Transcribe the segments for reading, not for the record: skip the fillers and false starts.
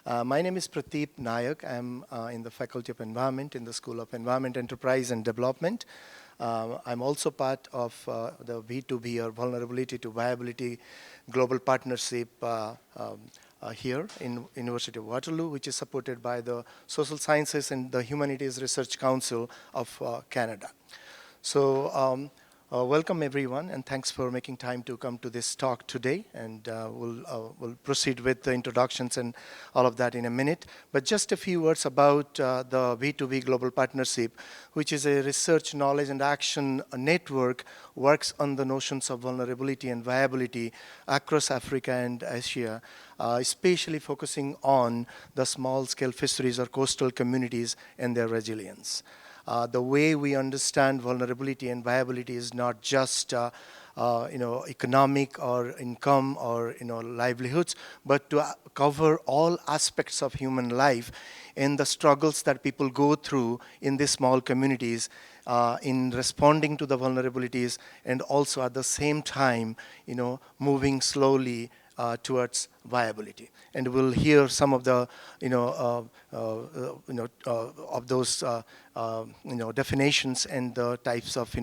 My name is Pradeep Nayak. I'm in the Faculty of Environment in the School of Environment, Enterprise and Development. I'm also part of the V2B, or Vulnerability to Viability Global Partnership here in University of Waterloo, which is supported by the Social Sciences and the Humanities Research Council of Canada. So welcome everyone, and thanks for making time to come to this talk today. And we'll proceed with the introductions and all of that in a minute. But just a few words about the V2V Global Partnership, which is a research, knowledge, and action network, works on the notions of vulnerability and viability across Africa and Asia, especially focusing on the small-scale fisheries or coastal communities and their resilience. The way we understand vulnerability and viability is not just economic or income or livelihoods, but to cover all aspects of human life and the struggles that people go through in these small communities in responding to the vulnerabilities, and also at the same time moving slowly towards viability. And we'll hear some of the of those definitions and the types of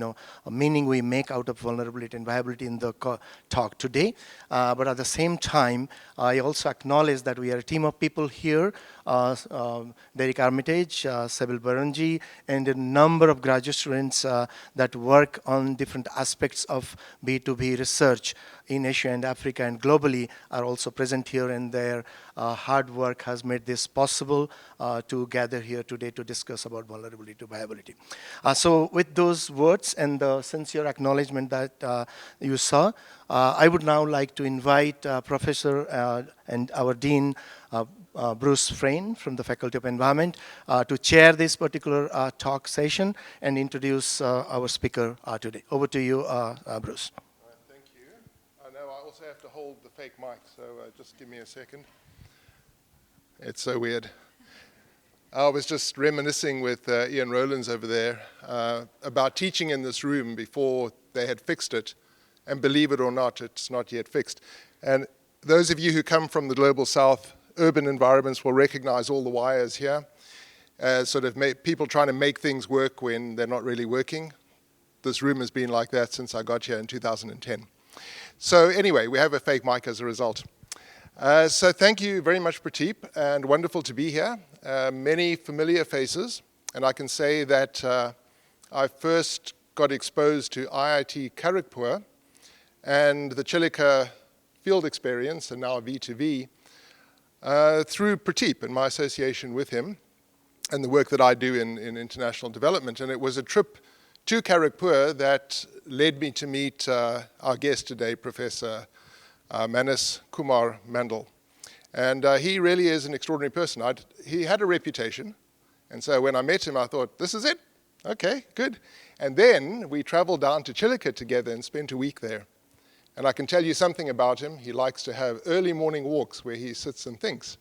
meaning we make out of vulnerability and viability in the talk today. But at the same time, I also acknowledge that we are a team of people here, Derek Armitage, Sybil Baranji, and a number of graduate students that work on different aspects of B2B research in Asia and Africa and globally are also present here, and their hard work has made this possible to gather here today to discuss about vulnerability to viability. So with those words and the sincere acknowledgement that you saw, I would now like to invite Professor and our Dean, Bruce Frayne from the Faculty of Environment, to chair this particular talk session and introduce our speaker today. Over to you, Bruce. Thank you. I know I also have to hold the fake mic, so just give me a second. It's so weird. I was just reminiscing with Ian Rowlands over there about teaching in this room before they had fixed it. And believe it or not, it's not yet fixed. And those of you who come from the Global South, urban environments will recognize all the wires here as sort of people trying to make things work when they're not really working. This room has been like that since I got here in 2010. So anyway, we have a fake mic as a result. So thank you very much, Pradeep, and wonderful to be here. Many familiar faces, and I can say that I first got exposed to IIT Kharagpur and the Chilika field experience, and now V2V, through Pradeep and my association with him and the work that I do in international development. And it was a trip to Kharagpur that led me to meet our guest today, Professor Manas Kumar Mandal. And he really is an extraordinary person. He had a reputation, and so when I met him, I thought, this is it? Okay, good. And then we traveled down to Chilika together and spent a week there. And I can tell you something about him. He likes to have early morning walks where he sits and thinks.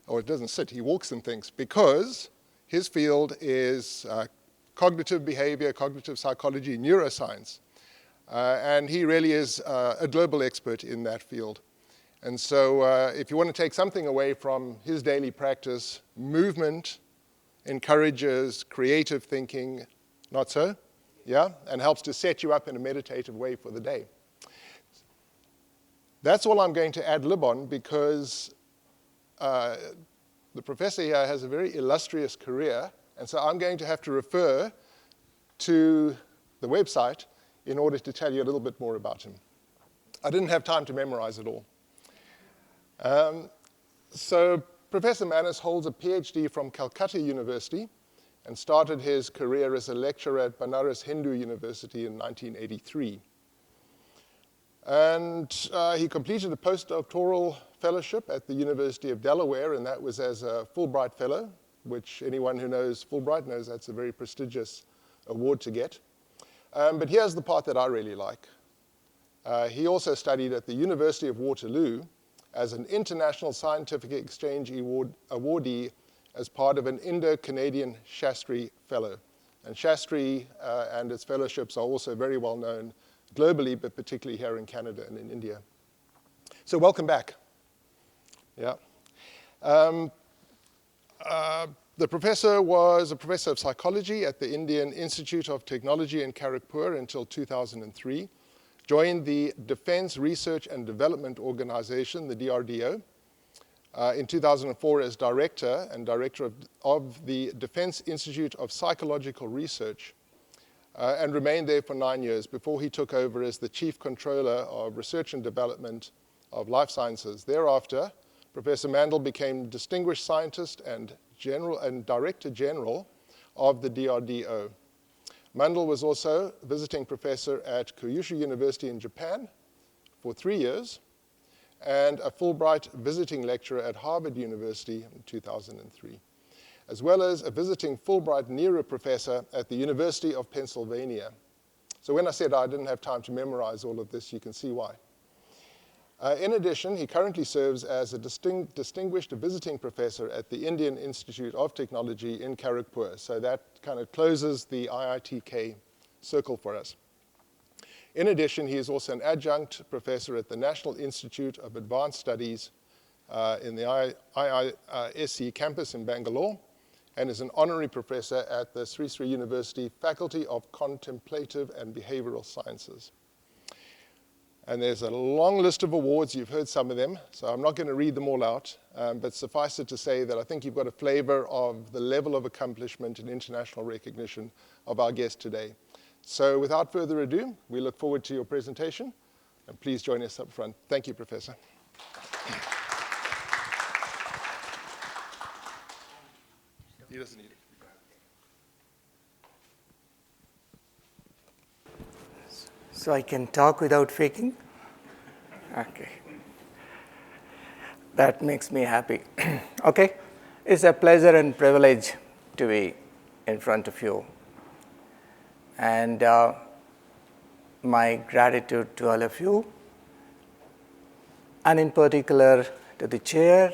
Or it doesn't sit, he walks and thinks, because his field is cognitive behavior, cognitive psychology, neuroscience. And he really is a global expert in that field. And so if you want to take something away from his daily practice, movement encourages creative thinking, not so? Yeah? And helps to set you up in a meditative way for the day. That's all I'm going to ad lib on, because the professor here has a very illustrious career, and so I'm going to have to refer to the website in order to tell you a little bit more about him. I didn't have time to memorize it all. So Professor Manas holds a PhD from Calcutta University and started his career as a lecturer at Banaras Hindu University in 1983. And he completed a postdoctoral fellowship at the University of Delaware, and that was as a Fulbright Fellow, which anyone who knows Fulbright knows that's a very prestigious award to get. But here's the part that I really like. He also studied at the University of Waterloo as an International Scientific Exchange awardee as part of an Indo-Canadian Shastri Fellow. And Shastri and its fellowships are also very well known globally, but particularly here in Canada and in India. So welcome back. Yeah. The professor was a professor of psychology at the Indian Institute of Technology in Kharagpur until 2003, joined the Defense Research and Development Organization, the DRDO, in 2004 as director and director of the Defense Institute of Psychological Research, and remained there for 9 years before he took over as the chief controller of research and development of life sciences. Thereafter, Professor Mandel became distinguished scientist and director general of the DRDO. Mandel was also visiting professor at Kyushu University in Japan for 3 years, and a Fulbright visiting lecturer at Harvard University in 2003, as well as a visiting Fulbright Neuro professor at the University of Pennsylvania. So when I said I didn't have time to memorize all of this, you can see why. In addition, he currently serves as a distinguished visiting professor at the Indian Institute of Technology in Kharagpur. So that kind of closes the IITK circle for us. In addition, he is also an adjunct professor at the National Institute of Advanced Studies in the IISc campus in Bangalore, and is an honorary professor at the Sri Sri University Faculty of Contemplative and Behavioral Sciences. And there's a long list of awards. You've heard some of them, so I'm not going to read them all out, but suffice it to say that I think you've got a flavor of the level of accomplishment and international recognition of our guest today. So without further ado, we look forward to your presentation, and please join us up front. Thank you, Professor. He doesn't need it. So I can talk without faking? Okay. That makes me happy. Okay. It's a pleasure and privilege to be in front of you. And my gratitude to all of you, and in particular to the chair,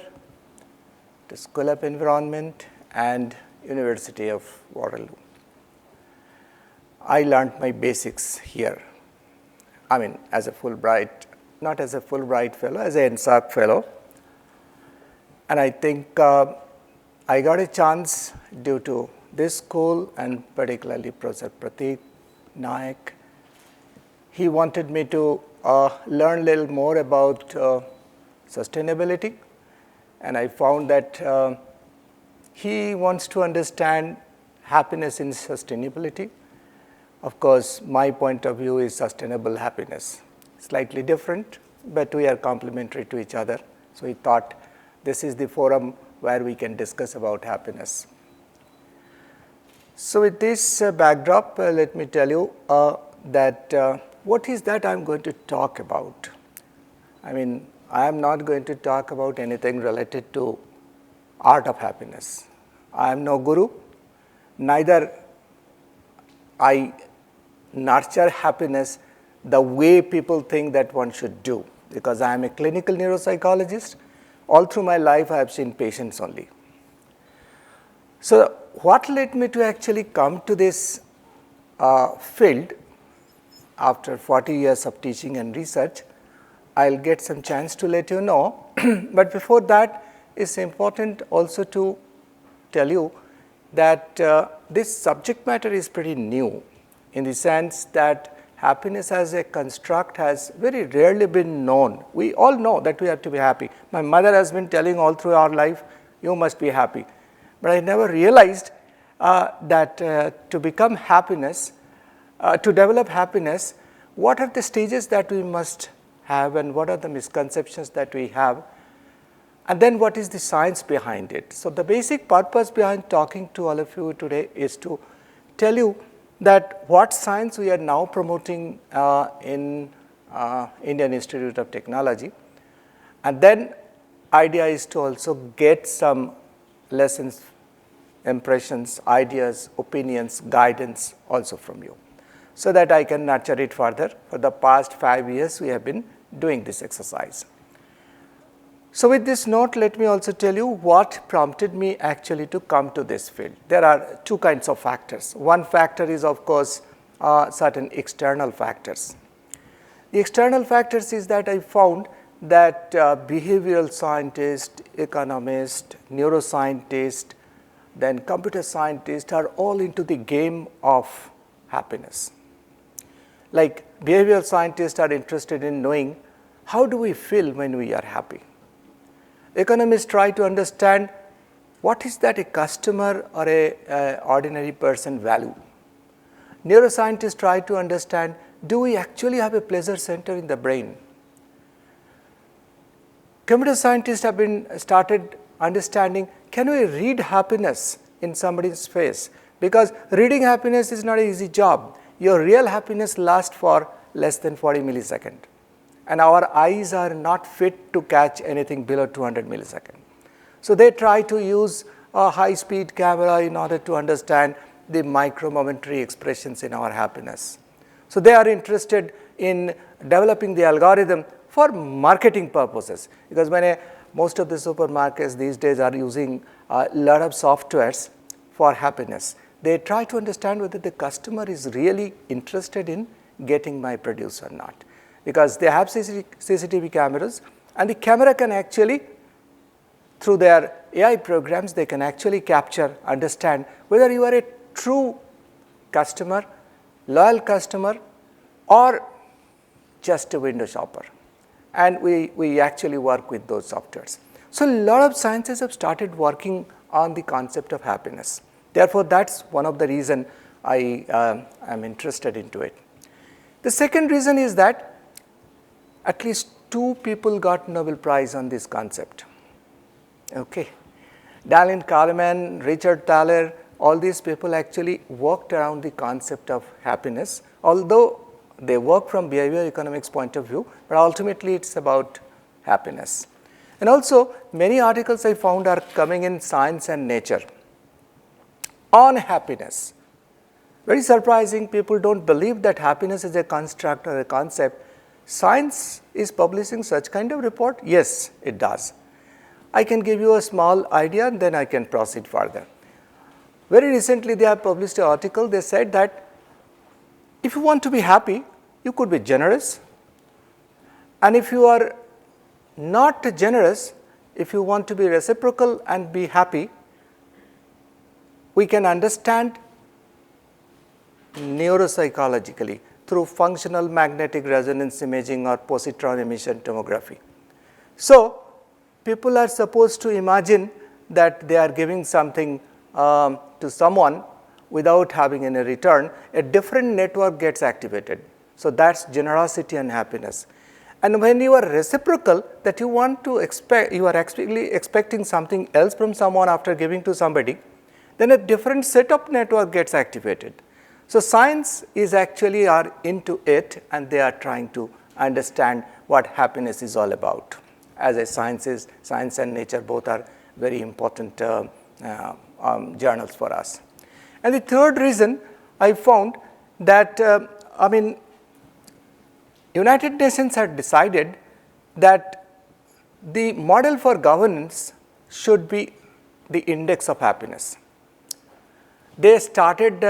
to School of Environment, and University of Waterloo. I learned my basics here. I mean, as a Fulbright, not as a Fulbright fellow, as an NSAC fellow. And I think I got a chance due to this school and particularly Professor Pratik Naik. He wanted me to learn a little more about sustainability. And I found that he wants to understand happiness in sustainability. Of course, my point of view is sustainable happiness. Slightly different, but we are complementary to each other. So he thought this is the forum where we can discuss about happiness. So with this backdrop, let me tell you that what is that I'm going to talk about. I mean, I am not going to talk about anything related to art of happiness. I am no guru, neither I nurture happiness the way people think that one should do, because I am a clinical neuropsychologist. All through my life, I have seen patients only. So what led me to actually come to this field after 40 years of teaching and research, I'll get some chance to let you know. But before that, it's important also to tell you that this subject matter is pretty new, in the sense that happiness as a construct has very rarely been known. We all know that we have to be happy. My mother has been telling all through our life, you must be happy. But I never realized that to become happiness, to develop happiness, what are the stages that we must have and what are the misconceptions that we have, and then what is the science behind it. So the basic purpose behind talking to all of you today is to tell you that what science we are now promoting in Indian Institute of Technology, and then idea is to also get some lessons, impressions, ideas, opinions, guidance also from you, so that I can nurture it further. For the past 5 years, we have been doing this exercise. So with this note, let me also tell you what prompted me actually to come to this field. There are two kinds of factors. One factor is, of course, certain external factors. The external factors is that I found that behavioral scientists, economists, neuroscientists, then computer scientists are all into the game of happiness. Like behavioral scientists are interested in knowing how do we feel when we are happy. Economists try to understand what is that a customer or a ordinary person value. Neuroscientists try to understand, do we actually have a pleasure center in the brain? Computer scientists have started understanding, can we read happiness in somebody's face? Because reading happiness is not an easy job. Your real happiness lasts for less than 40 milliseconds. And our eyes are not fit to catch anything below 200 milliseconds. So they try to use a high-speed camera in order to understand the micro-momentary expressions in our happiness. So they are interested in developing the algorithm for marketing purposes, because when most of the supermarkets these days are using a lot of softwares for happiness, they try to understand whether the customer is really interested in getting my produce or not. Because they have CCTV cameras, and the camera can actually, through their AI programs, they can actually capture, understand whether you are a true customer, loyal customer, or just a window shopper. And we actually work with those softwares. So a lot of sciences have started working on the concept of happiness. Therefore, that's one of the reasons I am interested into it. The second reason is that at least 2 people got Nobel Prize on this concept. Okay. Daniel Kahneman, Richard Thaler, all these people actually worked around the concept of happiness, although they work from behavioral economics point of view, but ultimately it's about happiness. And also, many articles I found are coming in Science and Nature on happiness. Very surprising, people don't believe that happiness is a construct or a concept. Science is publishing such kind of report? Yes, it does. I can give you a small idea and then I can proceed further. Very recently, they have published an article. They said that if you want to be happy, you could be generous. And if you are not generous, if you want to be reciprocal and be happy, we can understand neuropsychologically through functional magnetic resonance imaging or positron emission tomography. So people are supposed to imagine that they are giving something to someone without having any return. A different network gets activated. So that's generosity and happiness. And when you are reciprocal, that you want to expect, you are actually expecting something else from someone after giving to somebody, then a different set of network gets activated. So science is actually are into it, and they are trying to understand what happiness is all about. As a sciences, Science and Nature both are very important journals for us. And the third reason I found that, United Nations had decided that the model for governance should be the index of happiness. They started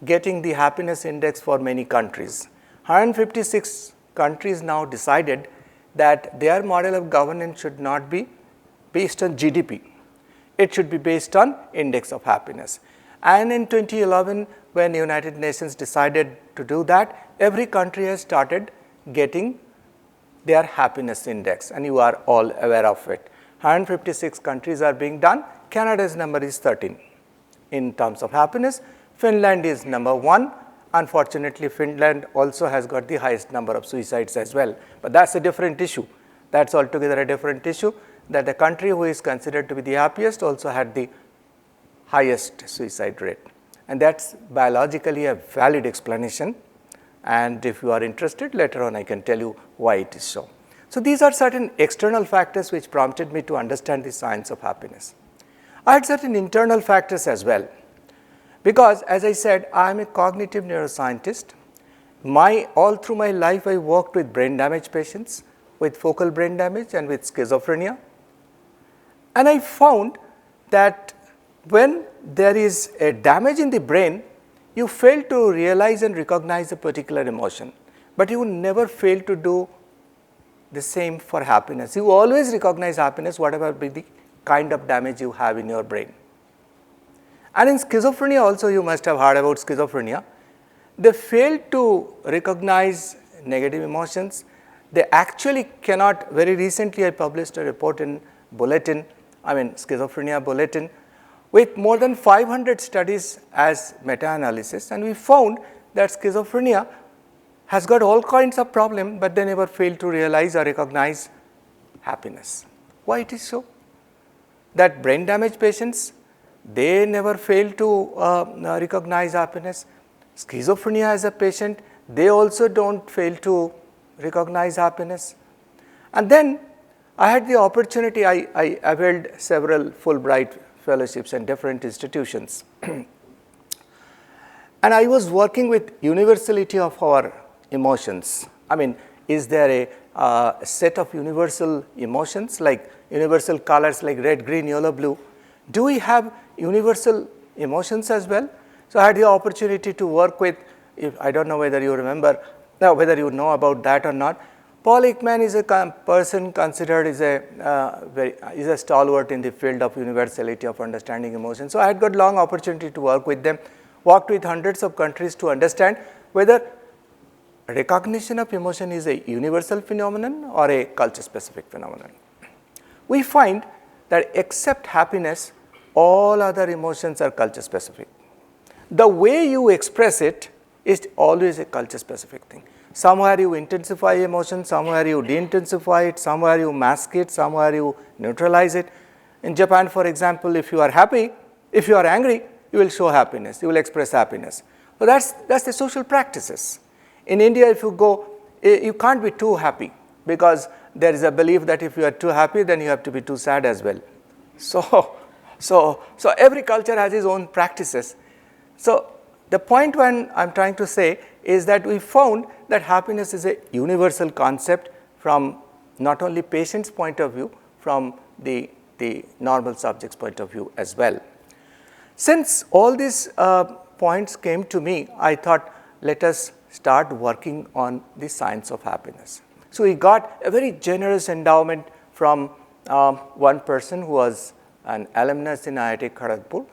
getting the happiness index for many countries. 156 countries now decided that their model of governance should not be based on GDP. It should be based on index of happiness. And in 2011, when the United Nations decided to do that, every country has started getting their happiness index, and you are all aware of it. 156 countries are being done. Canada's number is 13 in terms of happiness. Finland is number 1. Unfortunately, Finland also has got the highest number of suicides as well. But that's a different issue. That's altogether a different issue, that the country who is considered to be the happiest also had the highest suicide rate. And that's biologically a valid explanation. And if you are interested, later on I can tell you why it is so. So these are certain external factors which prompted me to understand the science of happiness. I had certain internal factors as well. Because, as I said, I am a cognitive neuroscientist. All through my life, I worked with brain damage patients, with focal brain damage and with schizophrenia. And I found that when there is a damage in the brain, you fail to realize and recognize a particular emotion, but you never fail to do the same for happiness. You always recognize happiness, whatever be the kind of damage you have in your brain. And in schizophrenia also, you must have heard about schizophrenia. They fail to recognize negative emotions. They actually cannot. Very recently, I published a report in Bulletin, Schizophrenia Bulletin, with more than 500 studies as meta-analysis, and we found that schizophrenia has got all kinds of problems, but they never fail to realize or recognize happiness. Why it is so? That brain damage patients, they never fail to recognize happiness. Schizophrenia as a patient, they also don't fail to recognize happiness. And then I had the opportunity, I availed several Fulbright fellowships in different institutions. And I was working with universality of our emotions. Is there a set of universal emotions, like universal colors like red, green, yellow, blue? Do we have universal emotions as well? So I had the opportunity to work with, I don't know whether you remember, whether you know about that or not. Paul Ekman is a person considered is a stalwart in the field of universality of understanding emotions. So I had got long opportunity to work with them, worked with hundreds of countries to understand whether recognition of emotion is a universal phenomenon or a culture-specific phenomenon. We find that except happiness, all other emotions are culture-specific. The way you express it is always a culture-specific thing. Somewhere you intensify emotion, somewhere you de-intensify it, somewhere you mask it, somewhere you neutralize it. In Japan, for example, if you are happy, if you are angry, you will show happiness, you will express happiness. So that's the social practices. In India, if you go, you can't be too happy, because there is a belief that if you are too happy, then you have to be too sad as well. So every culture has its own practices. So the point when I'm trying to say is that we found that happiness is a universal concept from not only patient's point of view, from the normal subject's point of view as well. Since all these points came to me, I thought, let us start working on the science of happiness. So we got a very generous endowment from one person who was an alumnus in IIT Kharagpur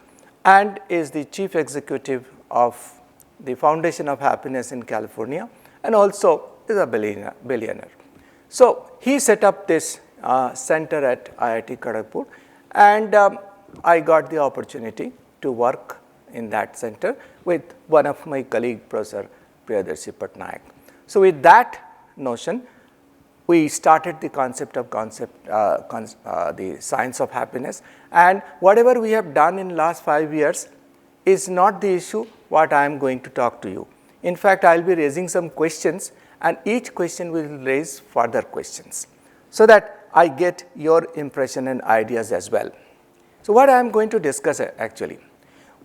and is the chief executive of the Foundation of Happiness in California, and also is a billionaire. So he set up this center at IIT Kharagpur, and I got the opportunity to work in that center with one of my colleague, Professor Priyadarshi Patnaik. So with that notion, we started the the science of happiness, and whatever we have done in last 5 years is not the issue what I am going to talk to you. In fact, I will be raising some questions, and each question will raise further questions, so that I get your impression and ideas as well. So what I am going to discuss actually,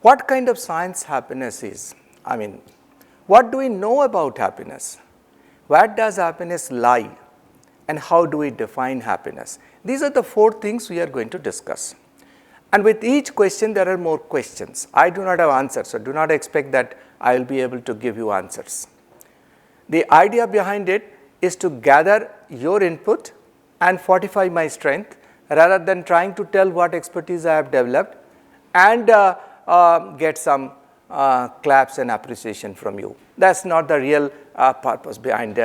what kind of science happiness is? What do we know about happiness? Where does happiness lie? And how do we define happiness? These are the 4 things we are going to discuss. And with each question, there are more questions. I do not have answers, so do not expect that I will be able to give you answers. The idea behind it is to gather your input and fortify my strength, rather than trying to tell what expertise I have developed and get some claps and appreciation from you. That's not the real purpose behind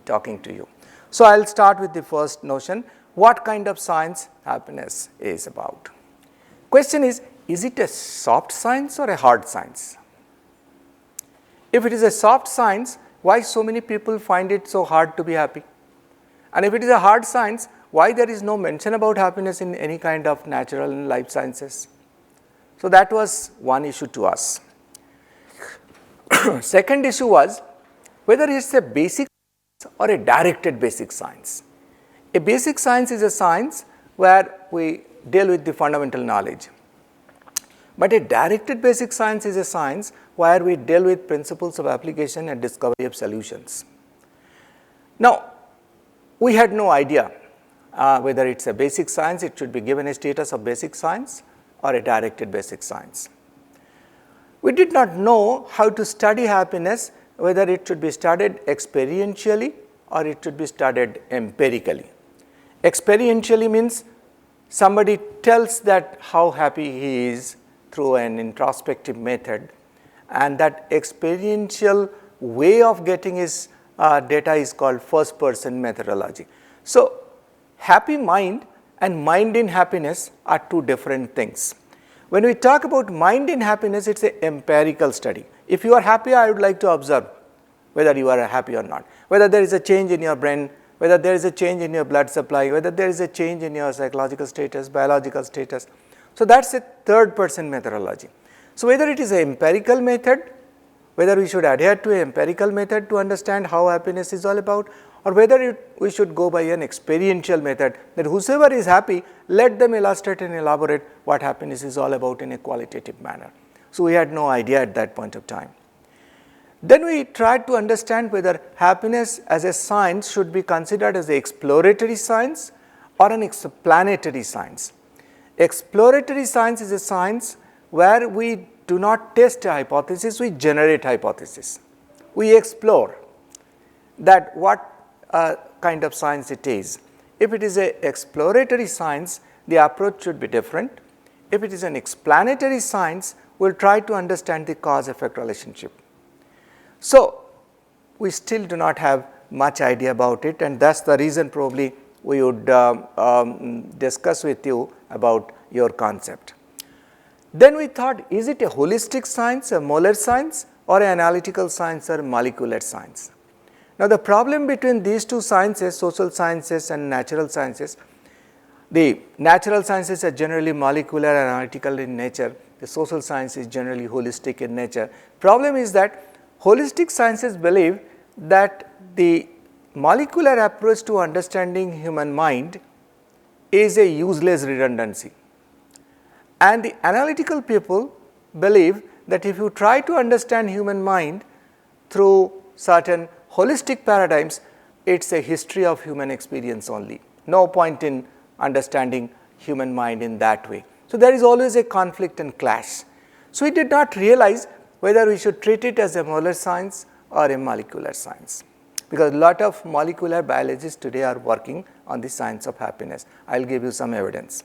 talking to you. So I'll start with the first notion, what kind of science happiness is about. Question is it a soft science or a hard science? If it is a soft science, why so many people find it so hard to be happy? And if it is a hard science, why there is no mention about happiness in any kind of natural and life sciences? So that was one issue to us. Second issue was whether it's a basic or a directed basic science. A basic science is a science where we deal with the fundamental knowledge. But a directed basic science is a science where we deal with principles of application and discovery of solutions. Now, we had no idea whether it's a basic science, it should be given a status of basic science, or a directed basic science. We did not know how to study happiness, whether it should be studied experientially or it should be studied empirically. Experientially means somebody tells that how happy he is through an introspective method, and that experiential way of getting his data is called first person methodology. So, happy mind and mind in happiness are two different things. When we talk about mind in happiness, it is an empirical study. If you are happy, I would like to observe whether you are happy or not, whether there is a change in your brain, whether there is a change in your blood supply, whether there is a change in your psychological status, biological status. So, that is a third person methodology. So, whether it is an empirical method, whether we should adhere to an empirical method to understand how happiness is all about, or whether we should go by an experiential method, that whosoever is happy, let them illustrate and elaborate what happiness is all about in a qualitative manner. So, we had no idea at that point of time. Then we tried to understand whether happiness as a science should be considered as an exploratory science or an explanatory science. Exploratory science is a science where we do not test a hypothesis, we generate hypothesis. We explore that what kind of science it is. If it is an exploratory science, the approach should be different. If it is an explanatory science, we will try to understand the cause-effect relationship. So, we still do not have much idea about it, and that is the reason probably we would discuss with you about your concept. Then we thought, is it a holistic science, a molar science, or an analytical science or molecular science? Now, the problem between these two sciences, social sciences and natural sciences, the natural sciences are generally molecular and analytical in nature, the social science is generally holistic in nature. Problem is that holistic sciences believe that the molecular approach to understanding human mind is a useless redundancy. And the analytical people believe that if you try to understand human mind through certain holistic paradigms, it is a history of human experience only. No point in understanding human mind in that way. So, there is always a conflict and clash. So, we did not realize whether we should treat it as a molar science or a molecular science, because a lot of molecular biologists today are working on the science of happiness. I will give you some evidence.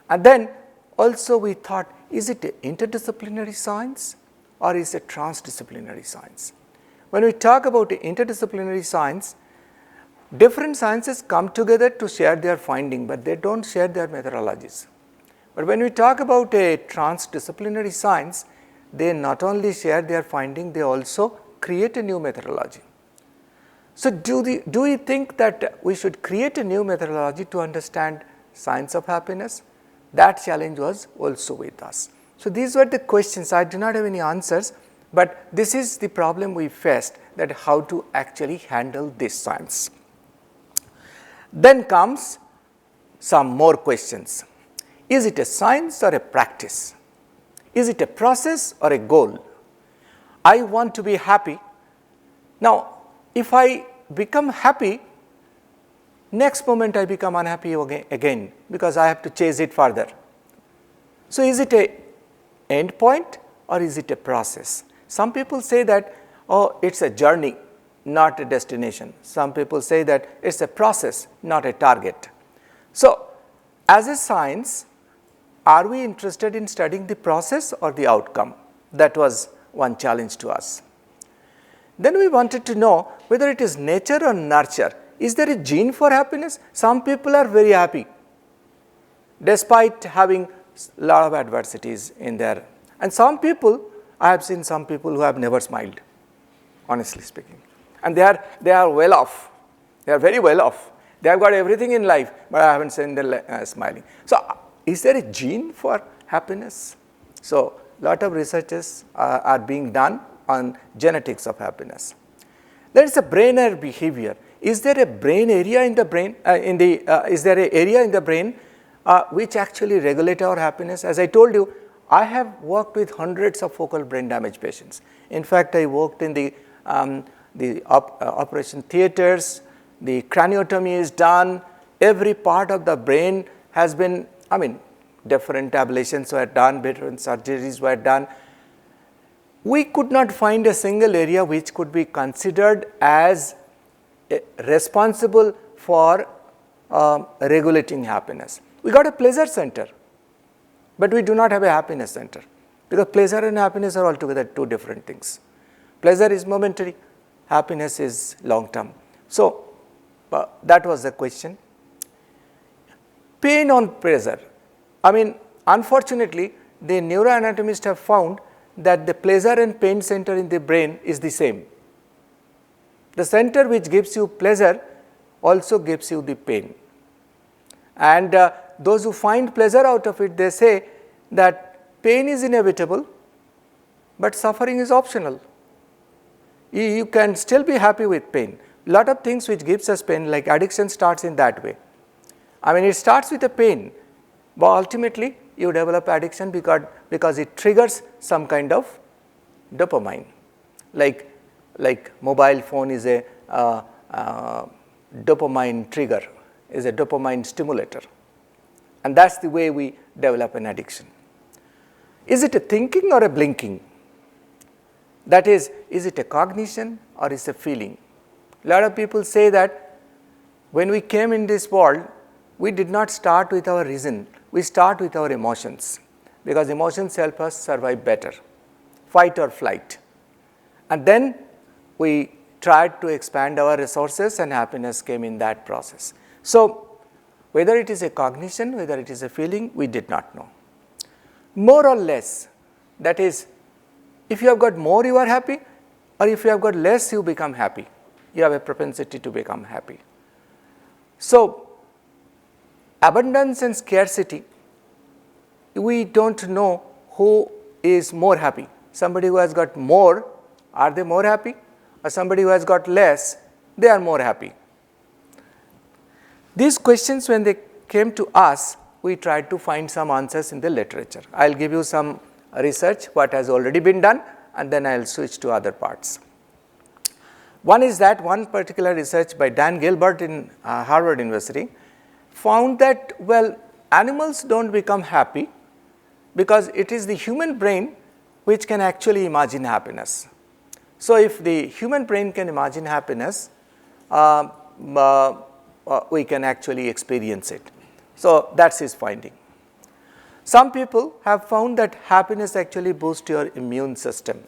And then also we thought, is it an interdisciplinary science or is it a transdisciplinary science? When we talk about interdisciplinary science, different sciences come together to share their finding, but they do not share their methodologies. But when we talk about a transdisciplinary science, they not only share their finding, they also create a new methodology. So, do we think that we should create a new methodology to understand science of happiness? That challenge was also with us. So, these were the questions. I do not have any answers, but this is the problem we faced, that how to actually handle this science. Then comes some more questions. Is it a science or a practice? Is it a process or a goal? I want to be happy. Now, if I become happy, next moment I become unhappy again because I have to chase it further. So, is it a end point or is it a process? Some people say that, oh, it is a journey, not a destination. Some people say that it is a process, not a target. So, as a science, are we interested in studying the process or the outcome? That was one challenge to us. Then we wanted to know whether it is nature or nurture. Is there a gene for happiness? Some people are very happy despite having a lot of adversities in there. And some people, I have seen some people who have never smiled, honestly speaking. And they are well off. They are very well off. They have got everything in life, but I haven't seen them smiling. So, is there a gene for happiness? So, lot of researches are being done on genetics of happiness. There is a brain-air behavior. Is there a brain area in the brain? Is there an area in the brain which actually regulate our happiness? As I told you, I have worked with hundreds of focal brain damage patients. In fact, I worked in the operation theaters. The craniotomy is done. Every part of the brain has been, different ablations were done, different surgeries were done. We could not find a single area which could be considered as responsible for regulating happiness. We got a pleasure center, but we do not have a happiness center, because pleasure and happiness are altogether two different things. Pleasure is momentary, happiness is long term. So that was the question. Pain on pleasure. I mean, unfortunately, the neuroanatomists have found that the pleasure and pain center in the brain is the same. The center which gives you pleasure also gives you the pain. And those who find pleasure out of it, they say that pain is inevitable, but suffering is optional. You can still be happy with pain. A lot of things which gives us pain, like addiction, starts in that way. I mean, it starts with a pain, but ultimately you develop addiction because it triggers some kind of dopamine. Like mobile phone is a dopamine trigger, is a dopamine stimulator. And that's the way we develop an addiction. Is it a thinking or a blinking? That is it a cognition or is it a feeling? A lot of people say that when we came in this world, we did not start with our reason, we start with our emotions, because emotions help us survive better, fight or flight. And then we tried to expand our resources, and happiness came in that process. So whether it is a cognition, whether it is a feeling, we did not know. More or less, that is, if you have got more, you are happy, or if you have got less, you become happy. You have a propensity to become happy. So abundance and scarcity, we don't know who is more happy. Somebody who has got more, are they more happy? Or somebody who has got less, they are more happy. These questions, when they came to us, we tried to find some answers in the literature. I will give you some research, what has already been done, and then I will switch to other parts. One is that one particular research by Dan Gilbert in Harvard University found that, well, animals don't become happy because it is the human brain which can actually imagine happiness. So if the human brain can imagine happiness, we can actually experience it. So that's his finding. Some people have found that happiness actually boosts your immune system.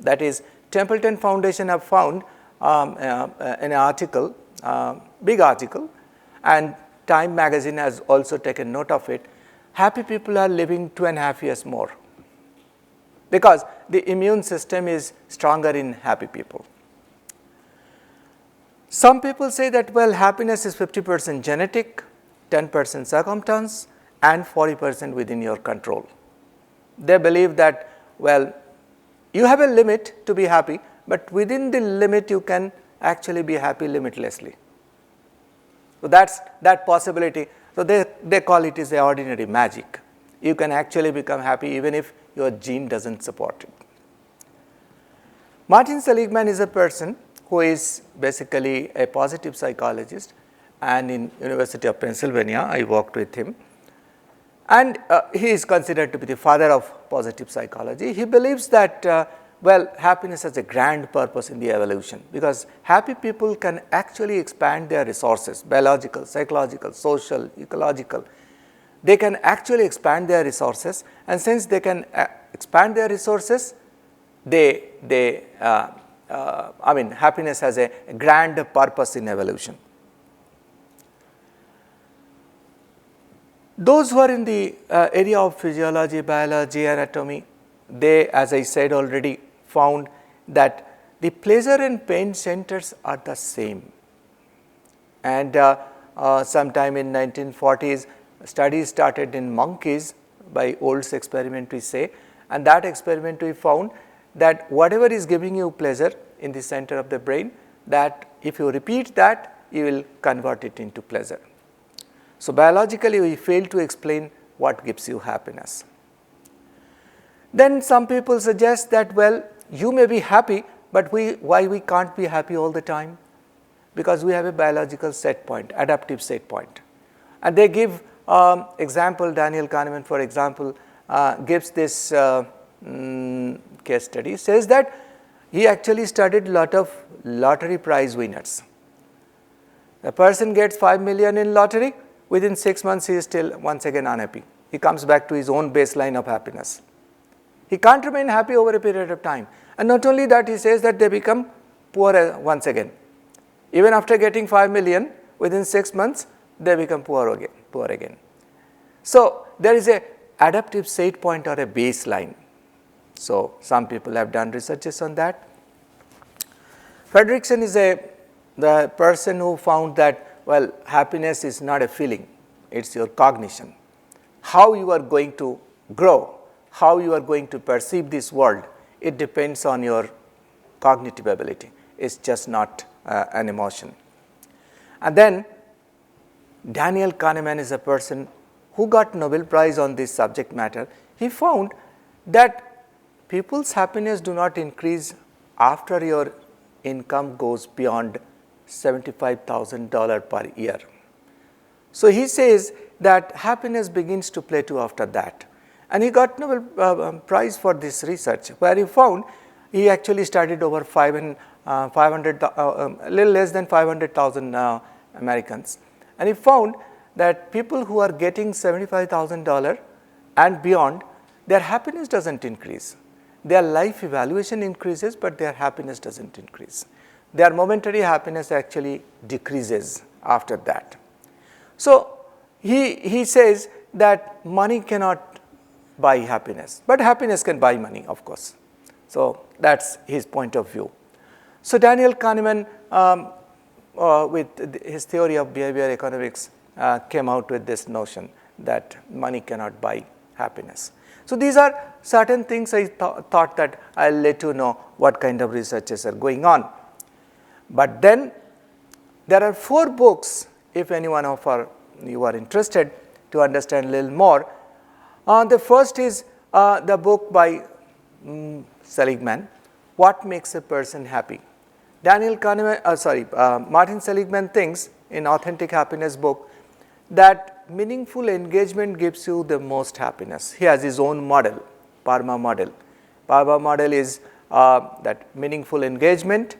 That is, Templeton Foundation have found an article, big article, and Time magazine has also taken note of it. Happy people are living 2.5 years more because the immune system is stronger in happy people. Some people say that, well, happiness is 50% genetic, 10% circumstance, and 40% within your control. They believe that, well, you have a limit to be happy, but within the limit you can actually be happy limitlessly. So that's that possibility. So they call it is the ordinary magic. You can actually become happy even if your gene doesn't support it. Martin Seligman is a person who is basically a positive psychologist, and in University of Pennsylvania I worked with him, and he is considered to be the father of positive psychology. He believes that well, happiness has a grand purpose in the evolution, because happy people can actually expand their resources, biological, psychological, social, ecological. They can actually expand their resources, and since they can expand their resources, happiness has a grand purpose in evolution. Those who are in the area of physiology, biology, anatomy, they, as I said already, found that the pleasure and pain centers are the same. And sometime in 1940s, studies started in monkeys by Olds experiment, we say, and that experiment we found that whatever is giving you pleasure in the center of the brain, that if you repeat that, you will convert it into pleasure. So biologically, we fail to explain what gives you happiness. Then some people suggest that, well, you may be happy, but why we can't be happy all the time? Because we have a biological set point, adaptive set point. And they give example, Daniel Kahneman, for example, gives this case study, says that he actually studied a lot of lottery prize winners. The person gets 5 million in lottery, within 6 months he is still once again unhappy. He comes back to his own baseline of happiness. He can't remain happy over a period of time. And not only that, he says that they become poor once again. Even after getting 5 million, within 6 months, they become poor again. So there is a adaptive set point or a baseline. So some people have done researches on that. Fredrickson is the person who found that, well, happiness is not a feeling, it's your cognition. How you are going to grow, how you are going to perceive this world, it depends on your cognitive ability. It's just not an emotion. And then Daniel Kahneman is a person who got Nobel Prize on this subject matter. He found that people's happiness do not increase after your income goes beyond $75,000 per year. So he says that happiness begins to plateau after that. And he got Nobel Prize for this research, where he found he actually studied over 500, a little less than 500,000 Americans. And he found that people who are getting $75,000 and beyond, their happiness doesn't increase. Their life evaluation increases, but their happiness doesn't increase. Their momentary happiness actually decreases after that. So he says that money cannot buy happiness, but happiness can buy money, of course. So that's his point of view. So Daniel Kahneman, with his theory of behavior economics, came out with this notion that money cannot buy happiness. So these are certain things I thought that I'll let you know what kind of researches are going on. But then there are 4 books, if anyone of you are interested to understand a little more. The first is the book by Seligman, What Makes a Person Happy. Martin Seligman thinks in Authentic Happiness book that meaningful engagement gives you the most happiness. He has his own model, PARMA model. PARMA model is that meaningful engagement,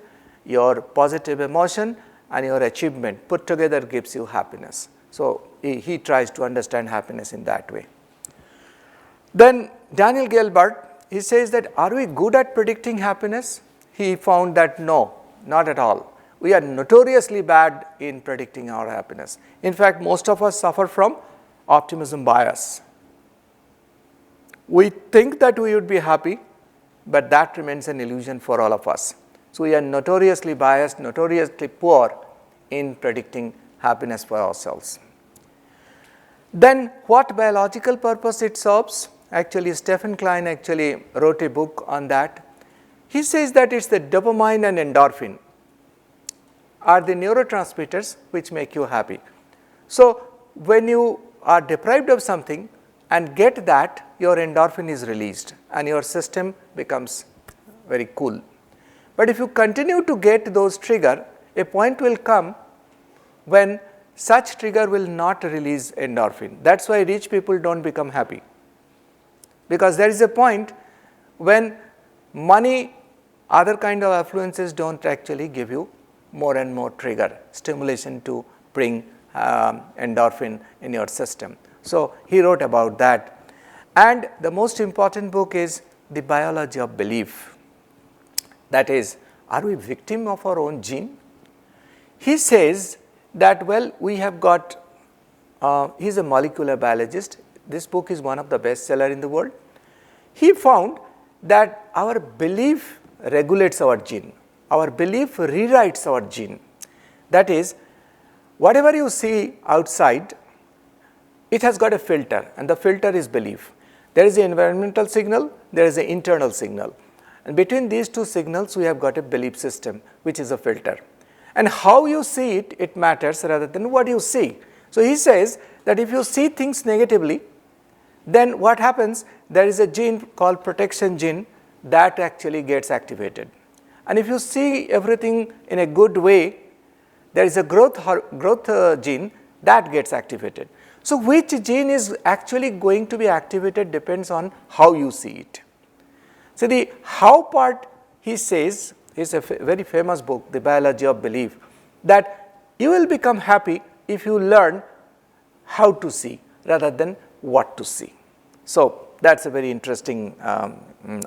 your positive emotion and your achievement put together gives you happiness. So he tries to understand happiness in that way. Then Daniel Gilbert, he says that are we good at predicting happiness? He found that no, not at all. We are notoriously bad in predicting our happiness. In fact, most of us suffer from optimism bias. We think that we would be happy, but that remains an illusion for all of us. So we are notoriously biased, notoriously poor in predicting happiness for ourselves. Then what biological purpose it serves? Actually, Stephen Klein actually wrote a book on that. He says that it's the dopamine and endorphin are the neurotransmitters which make you happy. So when you are deprived of something and get that, your endorphin is released and your system becomes very cool. But if you continue to get those trigger, a point will come when such trigger will not release endorphin. That's why rich people don't become happy. Because there is a point when money, other kind of affluences don't actually give you more and more trigger, stimulation to bring endorphin in your system. So he wrote about that. And the most important book is The Biology of Belief. That is, are we victim of our own gene? He says that, well, we have got, he's a molecular biologist. This book is one of the best seller in the world. He found that our belief regulates our gene. Our belief rewrites our gene. That is, whatever you see outside, it has got a filter, and the filter is belief. There is an environmental signal, there is an internal signal. And between these two signals, we have got a belief system, which is a filter. And how you see it, it matters rather than what you see. So he says that if you see things negatively, then what happens, there is a gene called protection gene that actually gets activated. And if you see everything in a good way, there is a growth gene that gets activated. So which gene is actually going to be activated depends on how you see it. So the how part, he says, is a very famous book, The Biology of Belief, that you will become happy if you learn how to see rather than what to see. So that's a very interesting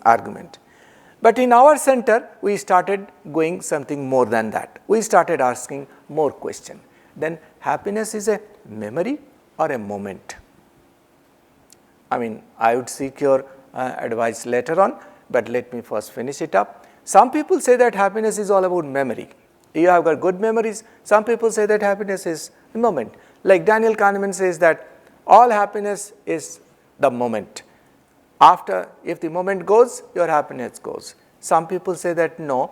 argument. But in our center, we started going something more than that. We started asking more questions. Then happiness is a memory or a moment? I mean, I would seek your advice later on, but let me first finish it up. Some people say that happiness is all about memory. You have got good memories. Some people say that happiness is a moment. Like Daniel Kahneman says that all happiness is the moment. After, if the moment goes, your happiness goes. Some people say that no,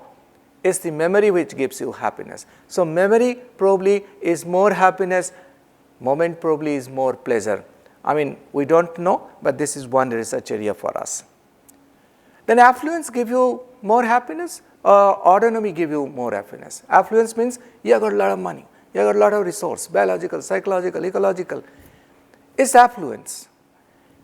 it's the memory which gives you happiness. So memory probably is more happiness, moment probably is more pleasure. I mean, we don't know, but this is one research area for us. Then affluence give you more happiness, autonomy give you more happiness. Affluence means you have got a lot of money, you have got a lot of resource, biological, psychological, ecological. It's affluence.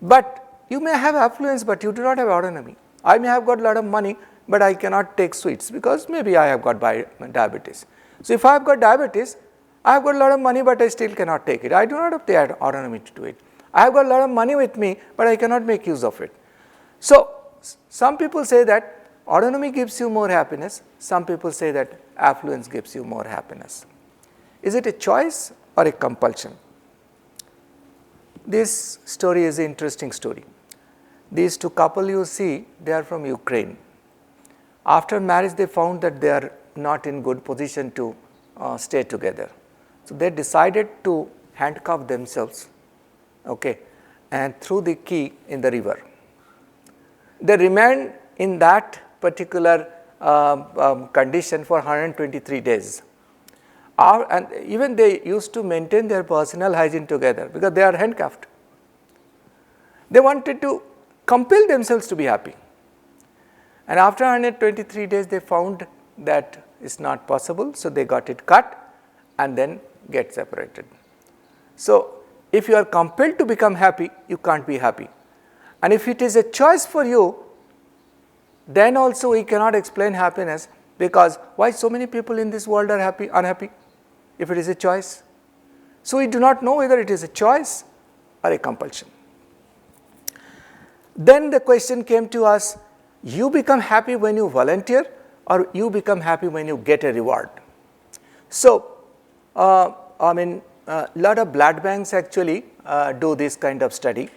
But you may have affluence, but you do not have autonomy. I may have got a lot of money, but I cannot take sweets because maybe I have got diabetes. So if I have got diabetes, I have got a lot of money, but I still cannot take it. I do not have the autonomy to do it. I have got a lot of money with me, but I cannot make use of it. So some people say that autonomy gives you more happiness. Some people say that affluence gives you more happiness. Is it a choice or a compulsion? This story is an interesting story. These two couple you see, they are from Ukraine. After marriage, they found that they are not in good position to stay together. So they decided to handcuff themselves, okay, and threw the key in the river. They remained in that particular condition for 123 days. And even they used to maintain their personal hygiene together because they are handcuffed. They wanted to compel themselves to be happy. And after 123 days, they found that it's not possible, so they got it cut and then get separated. So if you are compelled to become happy, you can't be happy. And if it is a choice for you, then also we cannot explain happiness, because why so many people in this world are unhappy if it is a choice? So we do not know whether it is a choice or a compulsion. Then the question came to us, you become happy when you volunteer or you become happy when you get a reward? So, a lot of blood banks actually do this kind of study.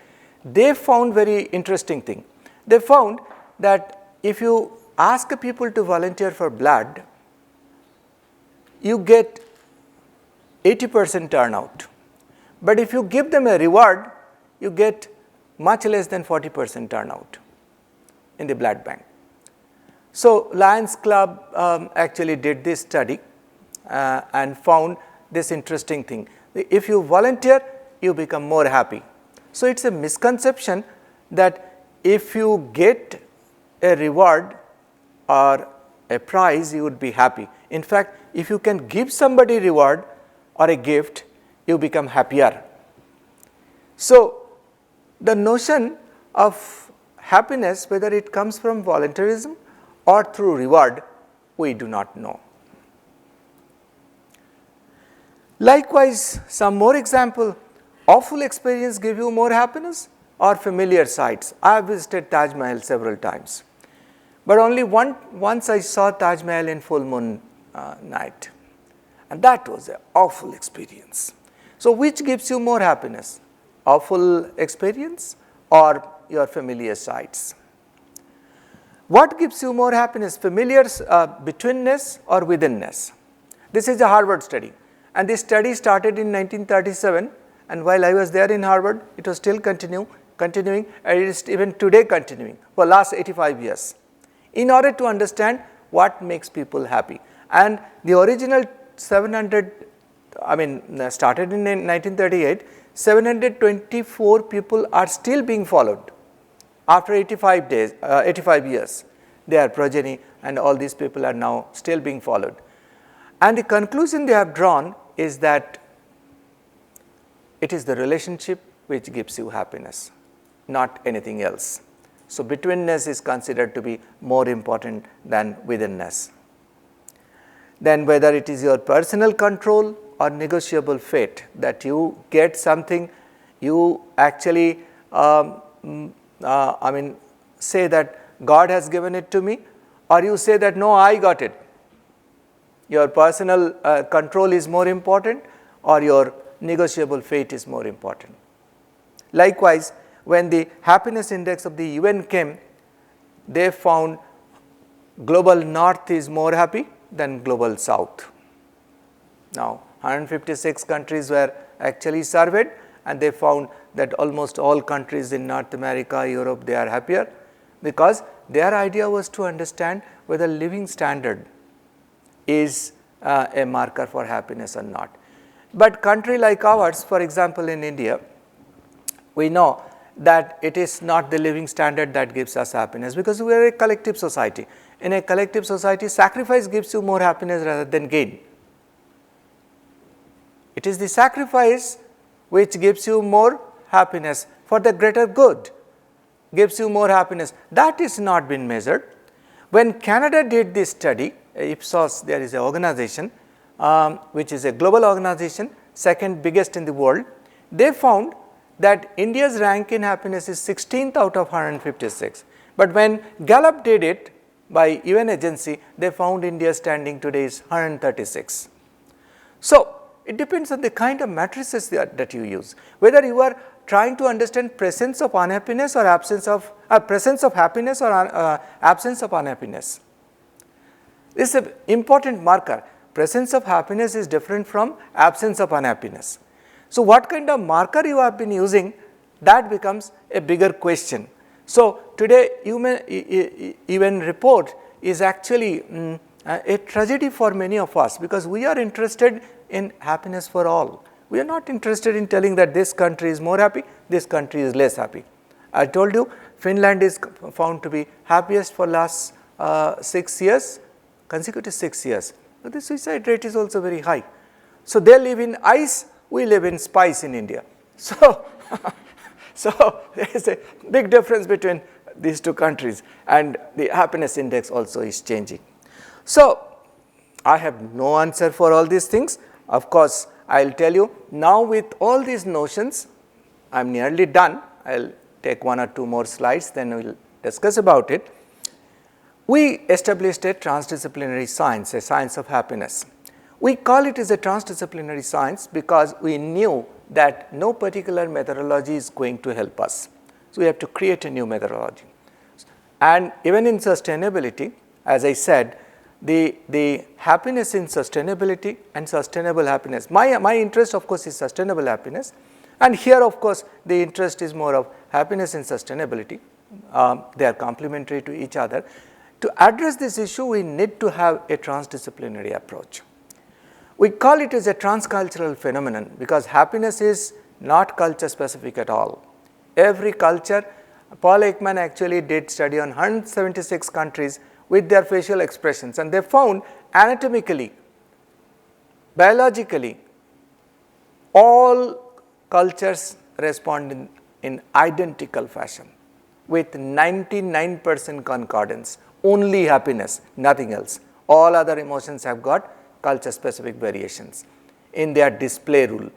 They found very interesting thing. They found that if you ask people to volunteer for blood, you get 80% turnout. But if you give them a reward, you get much less than 40% turnout in the blood bank. So Lions Club actually did this study and found this interesting thing. If you volunteer, you become more happy. So it's a misconception that if you get a reward or a prize, you would be happy. In fact, if you can give somebody reward or a gift, you become happier. So the notion of happiness, whether it comes from voluntarism or through reward, we do not know. Likewise, some more example, awful experience give you more happiness or familiar sights. I have visited Taj Mahal several times, but only once I saw Taj Mahal in full moon night, and that was an awful experience. So which gives you more happiness, awful experience or your familiar sights? What gives you more happiness, familiar betweenness or withinness? This is a Harvard study, and this study started in 1937, and while I was there in Harvard, it was still continuing, and it is even today continuing for last 85 years. In order to understand what makes people happy, and the original started in 1938, 724 people are still being followed. After 85 years, they are progeny, and all these people are now still being followed. And the conclusion they have drawn is that it is the relationship which gives you happiness, not anything else. So betweenness is considered to be more important than withinness. Then whether it is your personal control or negotiable fate, that you get something, you actually say that God has given it to me, or you say that no, I got it. Your personal control is more important, or your negotiable fate is more important. Likewise, when the happiness index of the UN came, they found global north is more happy than global south. Now, 156 countries were actually surveyed, and they found that almost all countries in North America, Europe, they are happier, because their idea was to understand whether living standard is a marker for happiness or not. But country like ours, for example in India, we know that it is not the living standard that gives us happiness, because we are a collective society. In a collective society, sacrifice gives you more happiness rather than gain. It is the sacrifice which gives you more happiness for the greater good, gives you more happiness. That is not been measured. When Canada did this study, Ipsos, there is an organization which is a global organization, second biggest in the world. They found that India's rank in happiness is 16th out of 156. But when Gallup did it by UN agency, they found India's standing today is 136. So, it depends on the kind of matrices that you use, whether you are trying to understand presence of unhappiness or absence of presence of happiness or absence of unhappiness. This is an important marker. Presence of happiness is different from absence of unhappiness. So, what kind of marker you have been using, that becomes a bigger question. So, today UN report is actually a tragedy for many of us, because we are interested in happiness for all. We are not interested in telling that this country is more happy, this country is less happy. I told you Finland is found to be happiest for last 6 years, consecutive 6 years. But the suicide rate is also very high. So, they live in ice, we live in spice in India. So, there is a big difference between these two countries, and the happiness index also is changing. So, I have no answer for all these things. Of course, I will tell you now, with all these notions, I am nearly done. I will take 1 or 2 more slides, then we will discuss about it. We established a transdisciplinary science, a science of happiness. We call it as a transdisciplinary science because we knew that no particular methodology is going to help us. So, we have to create a new methodology. And even in sustainability, as I said, the happiness in sustainability and sustainable happiness. My interest, of course, is sustainable happiness, and here, of course, the interest is more of happiness and sustainability. They are complementary to each other. To address this issue, we need to have a transdisciplinary approach. We call it as a transcultural phenomenon because happiness is not culture specific at all. Every culture, Paul Ekman actually did study on 176 countries with their facial expressions, and they found anatomically, biologically, all cultures respond in identical fashion with 99% concordance, only happiness, nothing else. All other emotions have got culture specific variations in their display rule.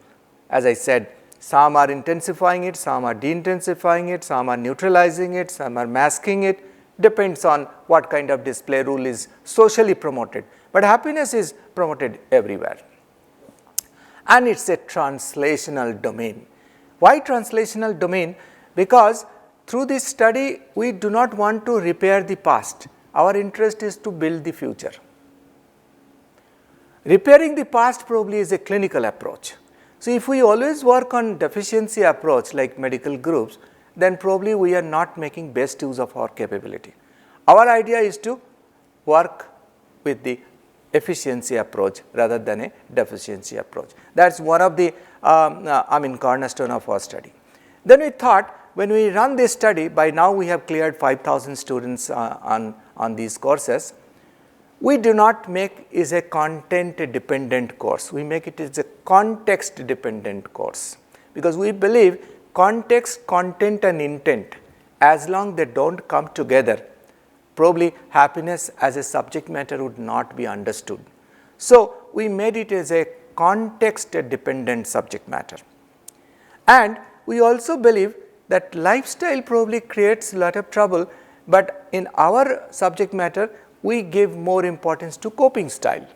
As I said, some are intensifying it, some are de-intensifying it, some are neutralizing it, some are masking it. Depends on what kind of display rule is socially promoted, but happiness is promoted everywhere. And it is a translational domain. Why translational domain? Because through this study, we do not want to repair the past. Our interest is to build the future. Repairing the past probably is a clinical approach. So, if we always work on deficiency approach like medical groups, then probably we are not making best use of our capability. Our idea is to work with the efficiency approach rather than a deficiency approach. That is one of the cornerstone of our study. Then we thought, when we run this study, by now we have cleared 5,000 students on these courses. We do not make it a content dependent course, we make it as a context dependent course, because we believe context, content and intent, as long they do not come together, probably happiness as a subject matter would not be understood. So, we made it as a context dependent subject matter. And we also believe that lifestyle probably creates a lot of trouble, but in our subject matter we give more importance to coping style.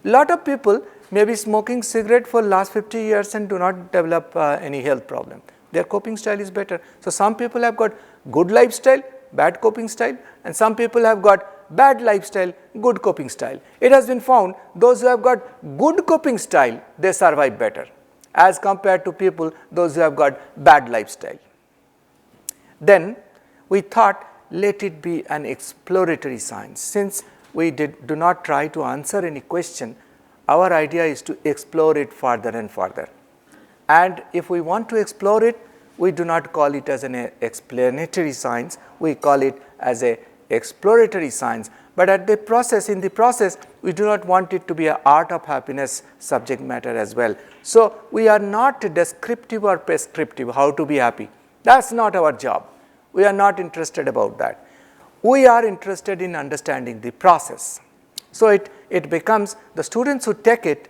Lot of people may be smoking cigarette for last 50 years and do not develop any health problem. Their coping style is better. So some people have got good lifestyle, bad coping style, and some people have got bad lifestyle, good coping style. It has been found those who have got good coping style, they survive better as compared to people those who have got bad lifestyle. Then we thought, let it be an exploratory science. Since we do not try to answer any question, our idea is to explore it further and further. And if we want to explore it, we do not call it as an explanatory science, we call it as a exploratory science. But in the process, we do not want it to be an art of happiness subject matter as well. So we are not descriptive or prescriptive how to be happy. That's not our job. We are not interested about that. We are interested in understanding the process. So it becomes, the students who take it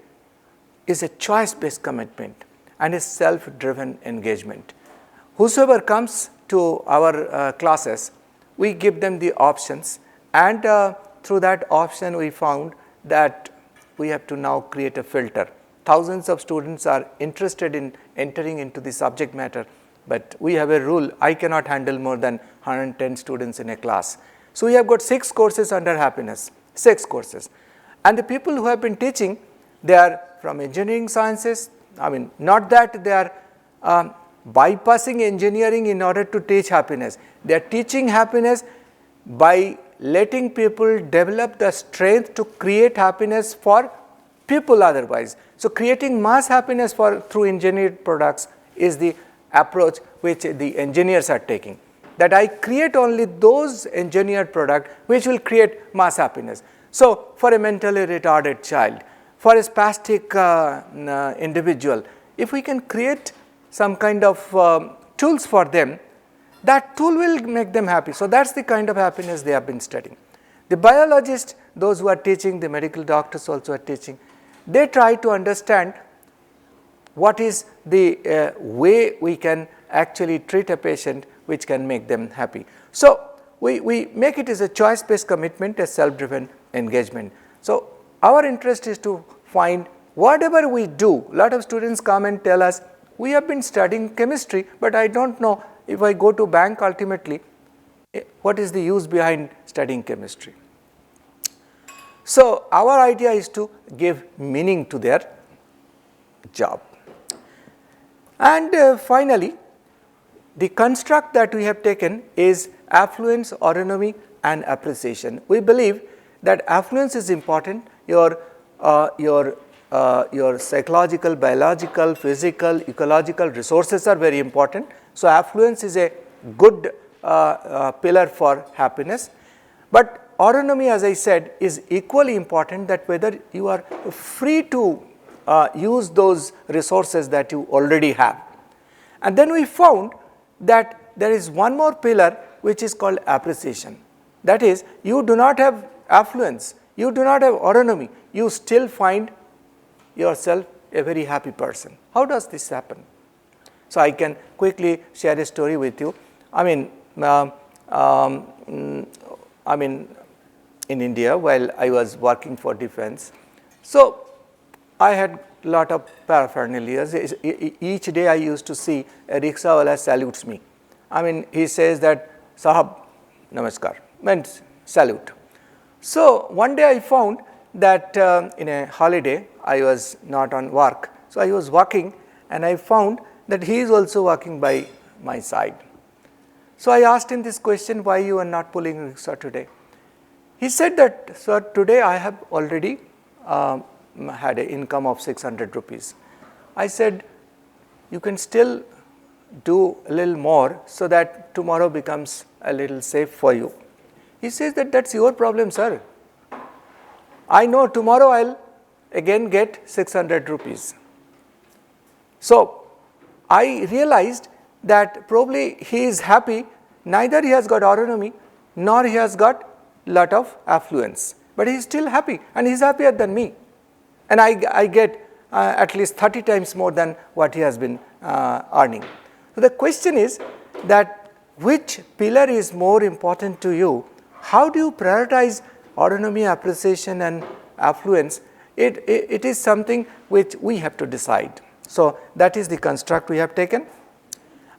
is a choice-based commitment and a self-driven engagement. Whosoever comes to our classes, we give them the options, and through that option we found that we have to now create a filter. Thousands of students are interested in entering into the subject matter, but we have a rule, I cannot handle more than 110 students in a class. So we have got 6 courses under happiness, 6 courses. And the people who have been teaching, they are from engineering sciences. I mean, not that they are bypassing engineering in order to teach happiness. They are teaching happiness by letting people develop the strength to create happiness for people otherwise. So creating mass happiness through engineered products is the approach which the engineers are taking. That I create only those engineered products which will create mass happiness. So for a mentally retarded child, for a spastic individual, if we can create some kind of tools for them, that tool will make them happy. So that's the kind of happiness they have been studying. The biologists, those who are teaching, the medical doctors also are teaching, they try to understand what is the way we can actually treat a patient which can make them happy. So we make it as a choice-based commitment, a self-driven engagement. So our interest is to find whatever we do. A lot of students come and tell us, we have been studying chemistry, but I don't know if I go to bank ultimately, what is the use behind studying chemistry? So our idea is to give meaning to their job. And finally, the construct that we have taken is affluence, autonomy and appreciation. We believe that affluence is important. Your psychological, biological, physical, ecological resources are very important. So affluence is a good pillar for happiness. But autonomy, as I said, is equally important, that whether you are free to use those resources that you already have. And then we found that there is one more pillar which is called appreciation. That is, you do not have affluence, you do not have autonomy, you still find yourself a very happy person. How does this happen? So I can quickly share a story with you. I mean, in India, while I was working for defense, so I had a lot of paraphernalia. Each day I used to see a rickshawala salutes me. I mean, he says that, Sahab, namaskar, means salute. So one day I found that in a holiday, I was not on work. So I was walking and I found that he is also walking by my side. So I asked him this question, why you are not pulling rickshaw today? He said that, sir, today I have already had an income of 600 rupees. I said, you can still do a little more so that tomorrow becomes a little safe for you. He says that that's your problem, sir. I know tomorrow I'll again get 600 rupees. So I realized that probably he is happy, neither he has got autonomy, nor he has got lot of affluence, but he is still happy and he is happier than me. And I get at least 30 times more than what he has been earning. So the question is that which pillar is more important to you? How do you prioritize autonomy, appreciation and affluence? It is something which we have to decide. So that is the construct we have taken.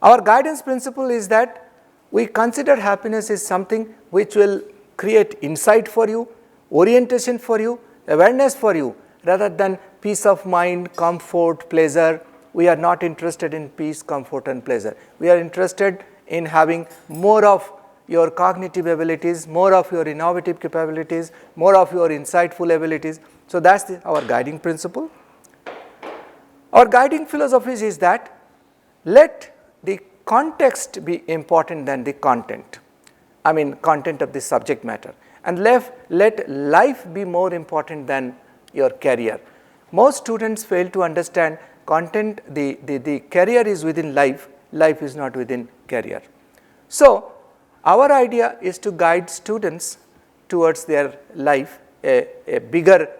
Our guidance principle is that we consider happiness is something which will create insight for you, orientation for you, awareness for you, rather than peace of mind, comfort, pleasure. We are not interested in peace, comfort and pleasure. We are interested in having more of your cognitive abilities, more of your innovative capabilities, more of your insightful abilities. So that's our guiding principle. Our guiding philosophy is that let the context be important than the content. I mean content of the subject matter, and let life be more important than your career. Most students fail to understand content, the career is within life, life is not within career. So our idea is to guide students towards their life, a bigger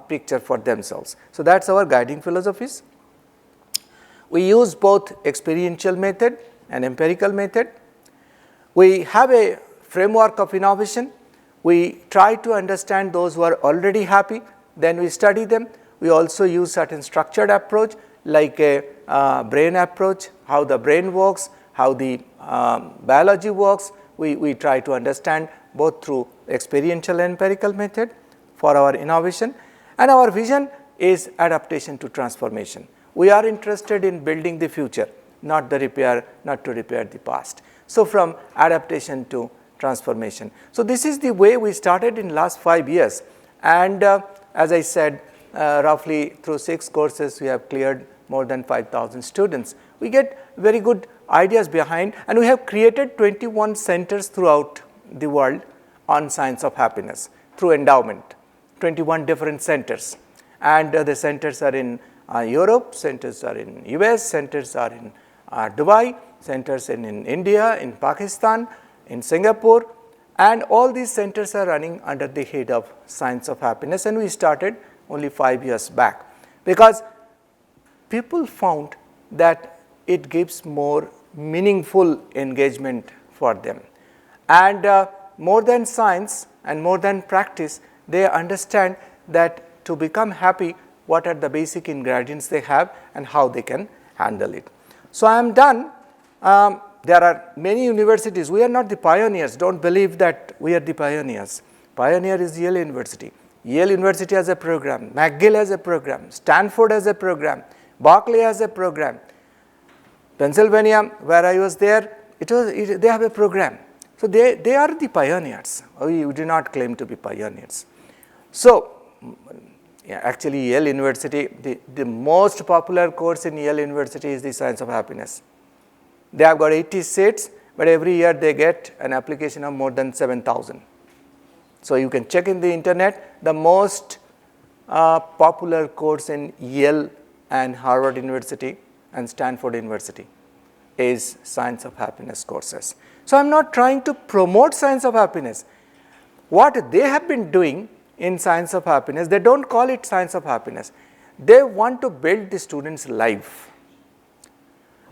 picture for themselves. So that's our guiding philosophies. We use both experiential method and empirical method. We have a framework of innovation. We try to understand those who are already happy, then we study them. We also use certain structured approach like a brain approach, how the brain works, how the biology works. We try to understand both through experiential and empirical method for our innovation. And our vision is adaptation to transformation. We are interested in building the future, not to repair the past. So from adaptation to transformation. So this is the way we started in last 5 years. And as I said, roughly through 6 courses, we have cleared more than 5,000 students. We get very good ideas behind, and we have created 21 centers throughout the world on science of happiness through endowment, 21 different centers. And the centers are in Europe, centers are in US, centers are in Dubai, centers in India, in Pakistan, in Singapore, and all these centers are running under the head of science of happiness, and we started only 5 years back because people found that it gives more meaningful engagement for them. And more than science and more than practice, they understand that to become happy, what are the basic ingredients they have and how they can handle it. So I am done. There are many universities. We are not the pioneers. Don't believe that we are the pioneers. Pioneer is Yale University. Yale University has a program. McGill has a program. Stanford has a program. Berkeley has a program. Pennsylvania, where I was there, they have a program. So they are the pioneers. We do not claim to be pioneers. So actually Yale University, the most popular course in Yale University is the science of happiness. They have got 80 seats, but every year they get an application of more than 7,000. So you can check in the internet, the most popular course in Yale and Harvard University and Stanford University is science of happiness courses. So I am not trying to promote science of happiness. What they have been doing in science of happiness, they don't call it science of happiness. They want to build the student's life.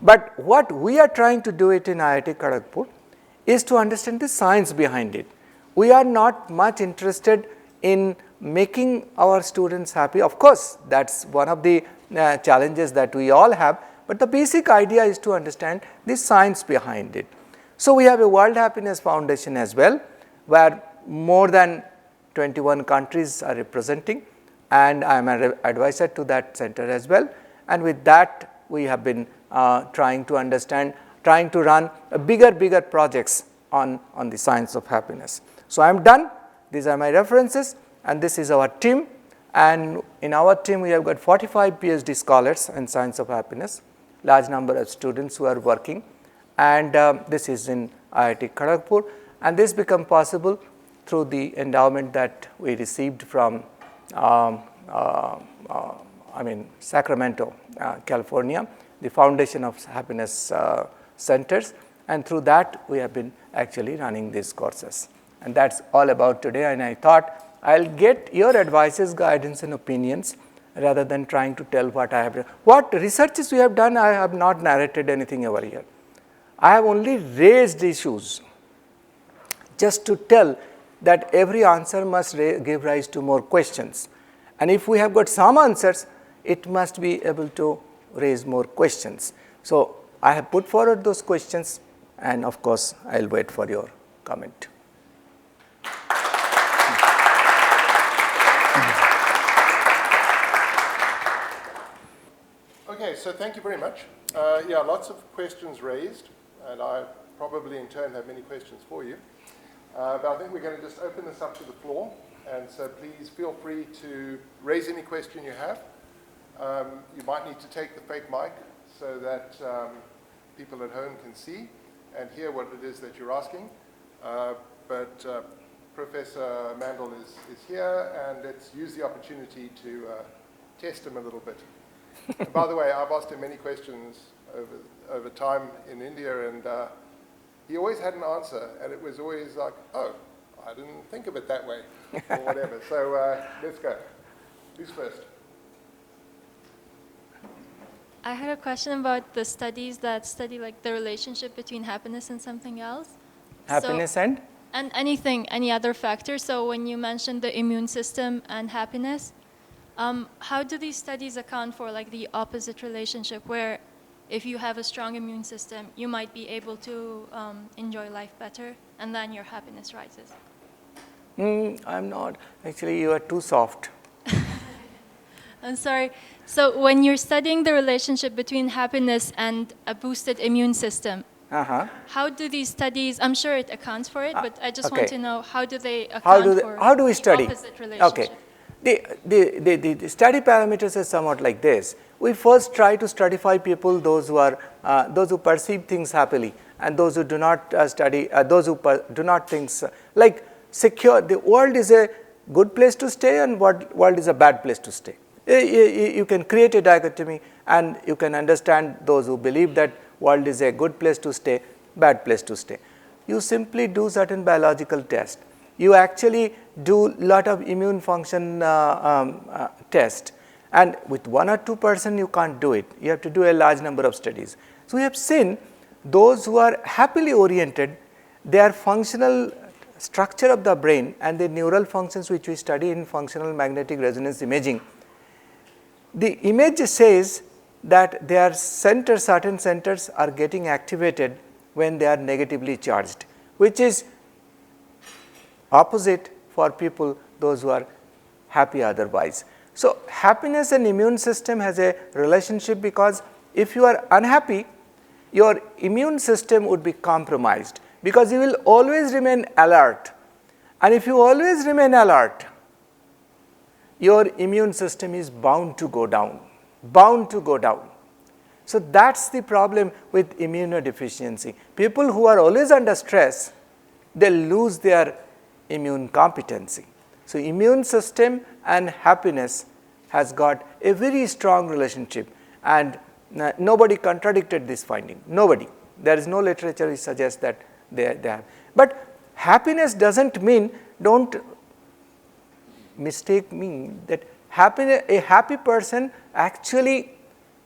But what we are trying to do it in IIT Kharagpur is to understand the science behind it. We are not much interested in making our students happy. Of course, that's one of the challenges that we all have, but the basic idea is to understand the science behind it. So we have a World Happiness Foundation as well, where more than 21 countries are representing, and I am an advisor to that center as well. And with that, we have been trying to understand, trying to run bigger projects on the science of happiness. So I am done. These are my references, and this is our team. And in our team, we have got 45 PhD scholars in science of happiness, large number of students who are working, and this is in IIT Kharagpur, and this become possible through the endowment that we received from Sacramento, California, the Foundation of Happiness Centers, and through that we have been actually running these courses. And that's all about today, and I thought I'll get your advices, guidance and opinions rather than trying to tell what I have done. What researches we have done, I have not narrated anything over here. I have only raised issues just to tell that every answer must give rise to more questions. And if we have got some answers, it must be able to raise more questions. So I have put forward those questions, and of course, I will wait for your comment. Okay, so thank you very much. Yeah, lots of questions raised, and I probably in turn have many questions for you. But I think we're going to just open this up to the floor, and so please feel free to raise any question you have. You might need to take the fake mic so that people at home can see and hear what it is that you're asking. But Professor Mandel is here, and let's use the opportunity to test him a little bit. And by the way, I've asked him many questions over time in India, and he always had an answer, and it was always like, oh, I didn't think of it that way, or whatever. So let's go. Who's first? I had a question about the studies that study like the relationship between happiness and something else. Happiness and? And anything, any other factor. So when you mentioned the immune system and happiness, how do these studies account for like the opposite relationship where if you have a strong immune system, you might be able to enjoy life better and then your happiness rises? I'm not. Actually, you are too soft. I'm sorry. So when you're studying the relationship between happiness and a boosted immune system, how do these studies, I'm sure it accounts for it, but I just want to know how do they account for how do we study? the opposite relationship? Okay. The study parameters are somewhat like this. We first try to stratify people, those who perceive things happily, and those who do not those who do not think like secure. The world is a good place to stay, and world is a bad place to stay. You can create a dichotomy, and you can understand those who believe that world is a good place to stay, bad place to stay. You simply do certain biological tests. You actually do lot of immune function test, and with 1 or 2% you can't do it. You have to do a large number of studies. So we have seen those who are happily oriented, their functional structure of the brain and the neural functions which we study in functional magnetic resonance imaging, the image says that their certain centers are getting activated when they are negatively charged, which is opposite for people, those who are happy otherwise. So happiness and immune system has a relationship, because if you are unhappy, your immune system would be compromised, because you will always remain alert. And if you always remain alert, your immune system is bound to go down, So that's the problem with immunodeficiency. People who are always under stress, they lose their immune competency. So immune system and happiness has got a very strong relationship, and nobody contradicted this finding. Nobody. There is no literature which suggests that they have. But happiness doesn't mean, don't mistake me, that a happy person actually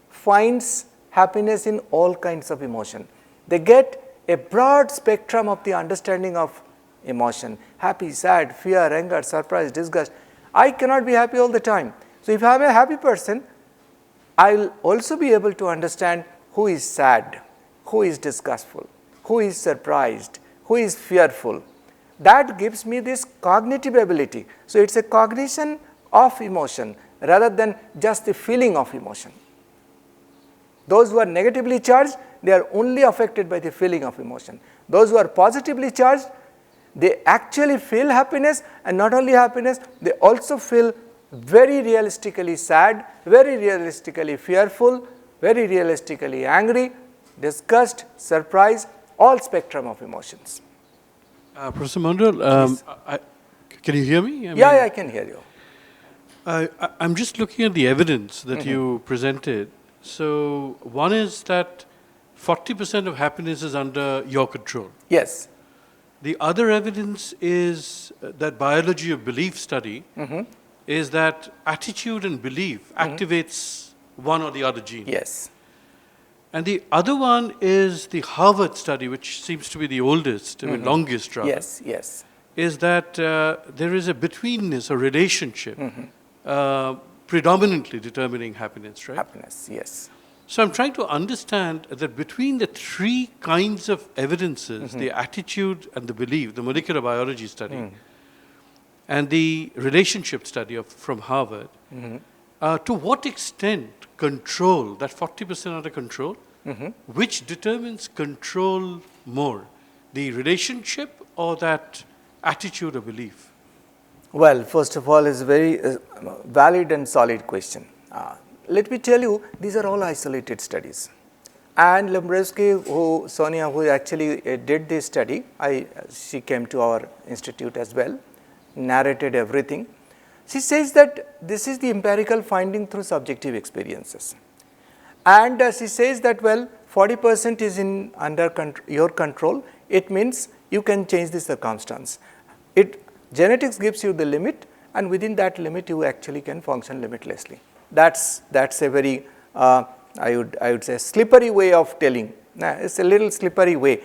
finds happiness in all kinds of emotion. They get a broad spectrum of the understanding of emotion: happy, sad, fear, anger, surprise, disgust. I cannot be happy all the time. So if I am a happy person, I will also be able to understand who is sad, who is disgustful, who is surprised, who is fearful. That gives me this cognitive ability. So it's a cognition of emotion rather than just the feeling of emotion. Those who are negatively charged, they are only affected by the feeling of emotion. Those who are positively charged, they actually feel happiness, and not only happiness, they also feel very realistically sad, very realistically fearful, very realistically angry, disgust, surprise, all spectrum of emotions. Professor Mandel, can you hear me? I can hear you. I'm just looking at the evidence that you presented. So one is that 40% of happiness is under your control. Yes. The other evidence is that biology of belief study is that attitude and belief activates one or the other gene. Yes. And the other one is the Harvard study, which seems to be the oldest, I mean, longest rather. Yes, yes. Is that there is a betweenness, a relationship, predominantly determining happiness, right? Happiness, yes. So I'm trying to understand that between the three kinds of evidences, the attitude and the belief, the molecular biology study, and the relationship study from Harvard, to what extent control, that 40% under control, which determines control more, the relationship or that attitude or belief? Well, first of all, it's a very valid and solid question. Let me tell you, these are all isolated studies. And Lembrowski, Sonia, who actually did this study, she came to our institute as well, narrated everything. She says that this is the empirical finding through subjective experiences. And she says that, well, 40% is under your control. It means you can change the circumstance. Genetics gives you the limit, and within that limit, you actually can function limitlessly. That's a very, I would say, slippery way of telling. It's a little slippery way.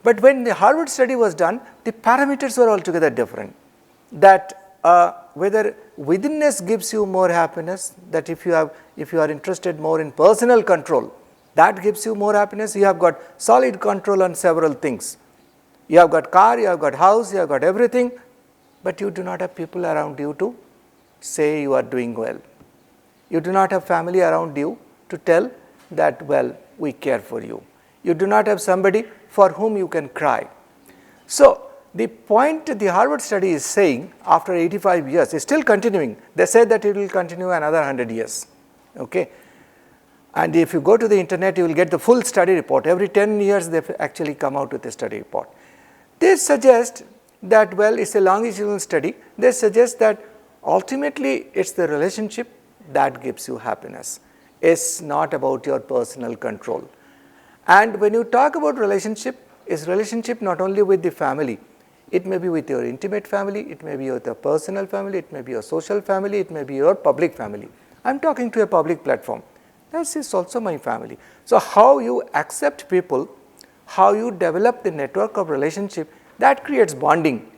But when the Harvard study was done, the parameters were altogether different. That whether withinness gives you more happiness, that if you are interested more in personal control, that gives you more happiness. You have got solid control on several things. You have got car, you have got house, you have got everything, but you do not have people around you to say you are doing well. You do not have family around you to tell that, well, we care for you. You do not have somebody for whom you can cry. So the point the Harvard study is saying, after 85 years, is still continuing. They said that it will continue another 100 years. Okay? And if you go to the internet, you will get the full study report. Every 10 years, they actually come out with a study report. They suggest that, well, it's a longitudinal study. They suggest that ultimately it's the relationship that gives you happiness. It's not about your personal control. And when you talk about relationship, it's relationship not only with the family. It may be with your intimate family, it may be with your personal family, it may be your social family, it may be your public family. I'm talking to a public platform. That is also my family. So how you accept people, how you develop the network of relationship, that creates bonding.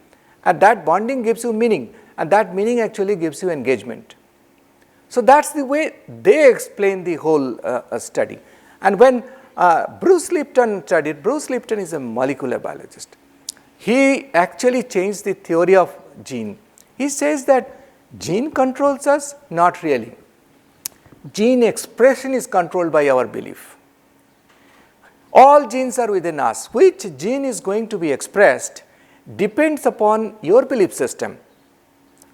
And that bonding gives you meaning. And that meaning actually gives you engagement. So that's the way they explain the whole study. And when Bruce Lipton studied, Bruce Lipton is a molecular biologist. He actually changed the theory of gene. He says that gene controls us, not really. Gene expression is controlled by our belief. All genes are within us. Which gene is going to be expressed depends upon your belief system.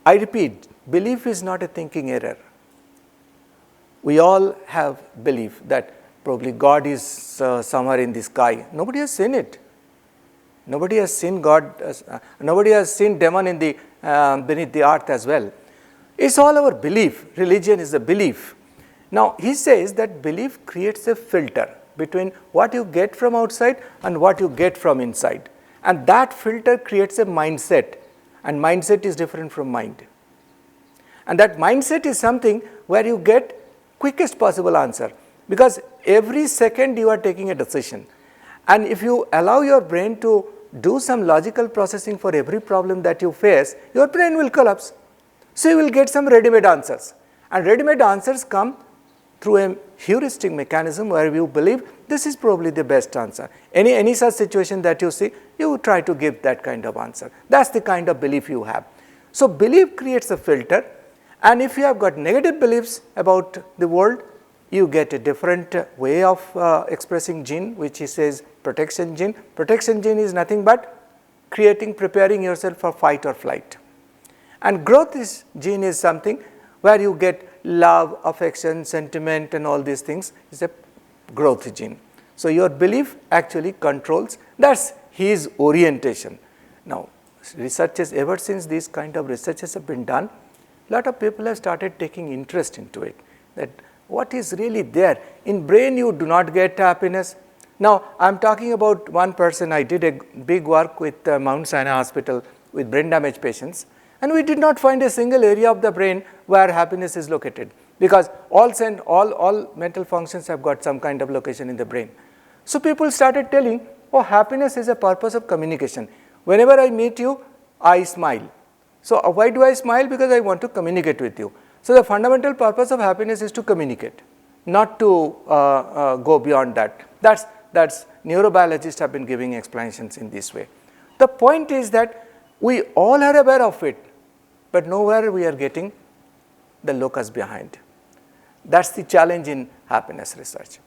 I repeat, belief is not a thinking error. We all have belief that probably God is somewhere in the sky. Nobody has seen it. Nobody has seen God. Nobody has seen demon in the beneath the earth as well. It's all our belief. Religion is a belief. Now he says that belief creates a filter between what you get from outside and what you get from inside. And that filter creates a mindset. And mindset is different from mind. And that mindset is something where you get quickest possible answer. Because every second you are taking a decision. And if you allow your brain to do some logical processing for every problem that you face, your brain will collapse. So you will get some ready-made answers. And ready-made answers come through a heuristic mechanism where you believe this is probably the best answer. Any such situation that you see, you try to give that kind of answer. That's the kind of belief you have. So belief creates a filter, and if you have got negative beliefs about the world, you get a different way of expressing gene, which he says protection gene. Protection gene is nothing but preparing yourself for fight or flight. And growth gene is something where you get love, affection, sentiment, and all these things. Is a growth gene. So your belief actually controls. That's his orientation. Now, researchers, ever since these kind of researches have been done, a lot of people have started taking interest into it. That what is really there in brain, you do not get happiness. Now, I'm talking about one person. I did a big work with Mount Sinai Hospital with brain damage patients. And we did not find a single area of the brain where happiness is located, because all mental functions have got some kind of location in the brain. So people started telling, oh, happiness is a purpose of communication. Whenever I meet you, I smile. So why do I smile? Because I want to communicate with you. So the fundamental purpose of happiness is to communicate, not to go beyond that. That's neurobiologists have been giving explanations in this way. The point is that we all are aware of it, but nowhere we are getting the locus behind. That's the challenge in happiness research.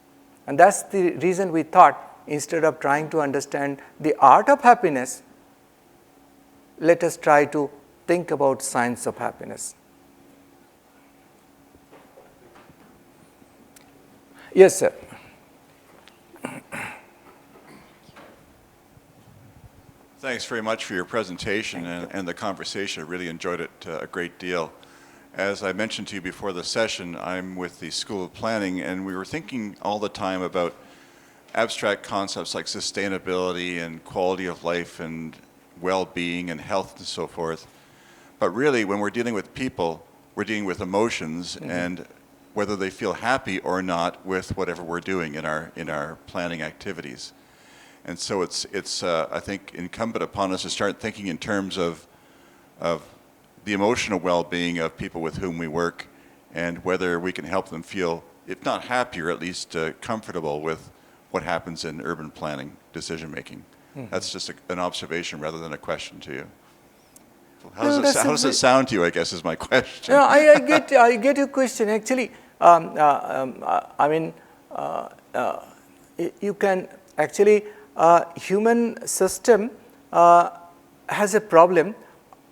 And that's the reason we thought, instead of trying to understand the art of happiness, let us try to think about science of happiness. Yes, sir. Thanks very much for your presentation and the conversation. I really enjoyed it a great deal. As I mentioned to you before the session, I'm with the School of Planning, and we were thinking all the time about abstract concepts like sustainability and quality of life and well-being and health and so forth. But really, when we're dealing with people, we're dealing with emotions and whether they feel happy or not with whatever we're doing in our planning activities. And so it's I think, incumbent upon us to start thinking in terms of the emotional well-being of people with whom we work, and whether we can help them feel, if not happier, at least comfortable with what happens in urban planning decision-making. That's just an observation rather than a question to you. How does it sound to you, I guess, is my question. No, I get your question. Actually, you can actually, human system has a problem,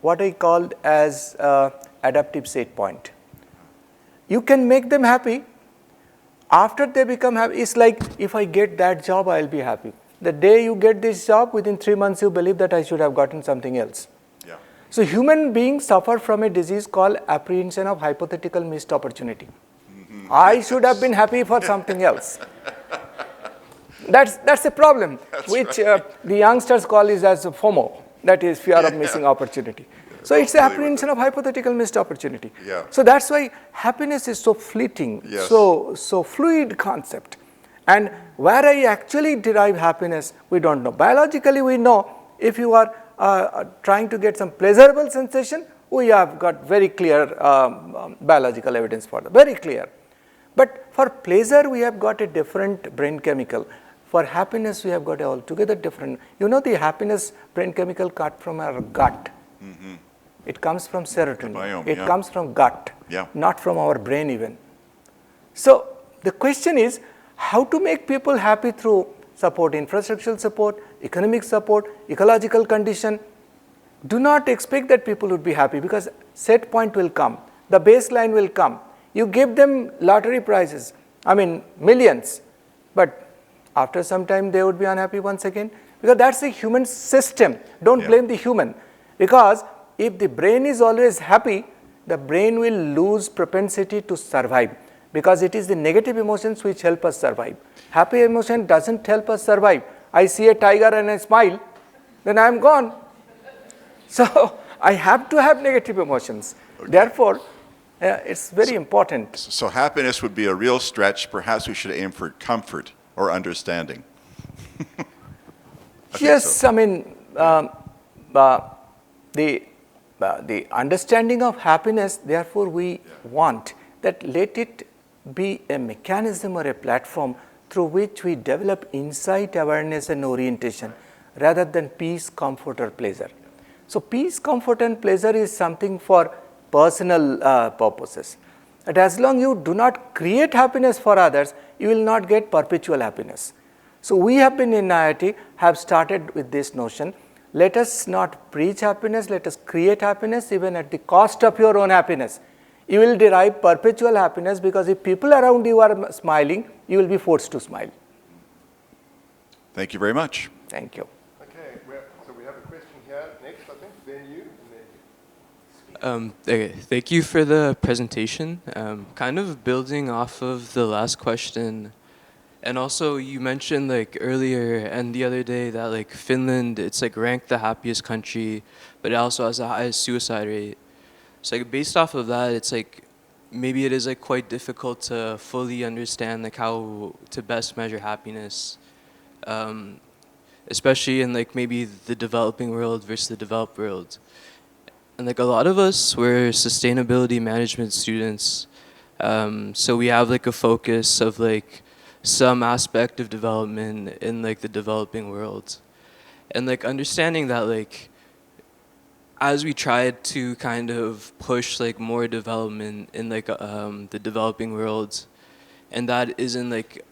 what I called as adaptive set point. You can make them happy. After they become happy, it's like, if I get that job, I'll be happy. The day you get this job, within 3 months, you believe that I should have gotten something else. Yeah. So human beings suffer from a disease called apprehension of hypothetical missed opportunity. I should have been happy for something else. That's a problem, which the youngsters call is as FOMO, that is fear of missing opportunity. So it's the apprehension of hypothetical missed opportunity. Yeah. So that's why happiness is so fleeting, Yes. so fluid concept. And where I actually derive happiness, we don't know. Biologically, we know if you are trying to get some pleasurable sensation, we have got very clear biological evidence for that, very clear. But for pleasure, we have got a different brain chemical. For happiness, we have got a altogether different. You know, the happiness brain chemical cut from our gut. It comes from serotonin. Biome, it yeah. comes from gut, Yeah. not from our brain even. So the question is, how to make people happy through support, infrastructural support, economic support, ecological condition. Do not expect that people would be happy, because set point will come, the baseline will come. You give them lottery prizes, millions, but after some time they would be unhappy once again, because that's the human system. Don't blame the human, because if the brain is always happy, the brain will lose propensity to survive, because it is the negative emotions which help us survive. Happy emotion doesn't help us survive. I see a tiger and I smile, then I am gone. So I have to have negative emotions. Okay. Therefore, it's very important. So happiness would be a real stretch. Perhaps we should aim for comfort or understanding. Yes, so. The understanding of happiness, therefore we want that let it be a mechanism or a platform through which we develop insight, awareness and orientation rather than peace, comfort or pleasure. So peace, comfort and pleasure is something for personal purposes. But as long as you do not create happiness for others, you will not get perpetual happiness. So we have been in IIT, have started with this notion. Let us not preach happiness, let us create happiness even at the cost of your own happiness. You will derive perpetual happiness, because if people around you are smiling, you will be forced to smile. Thank you very much. Thank you. Okay, so we have a question here next, I think, then you, and then you. Okay, thank you for the presentation. Kind of building off of the last question, And also, you mentioned like earlier and the other day that like Finland, it's like ranked the happiest country, but it also has the highest suicide rate. So like based off of that, it's like maybe it is like quite difficult to fully understand like how to best measure happiness, um, especially in like maybe the developing world versus the developed world. And like a lot of us, we're sustainability management students, so we have like a focus of like some aspect of development in like the developing world, and like understanding that like as we tried to kind of push like more development in like the developing world, and that isn't like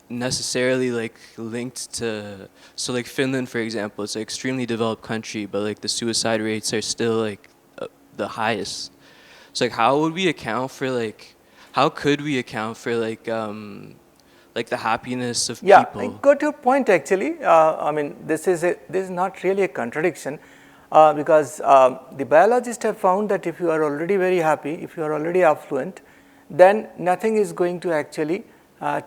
necessarily like linked to, so like Finland for example, it's an extremely developed country, but like the suicide rates are still like the highest. So like how would we account for like, how could we account for like the happiness of Yeah, people? I got your point actually. I mean, this is not really a contradiction, because the biologists have found that if you are already very happy, if you are already affluent, then nothing is going to actually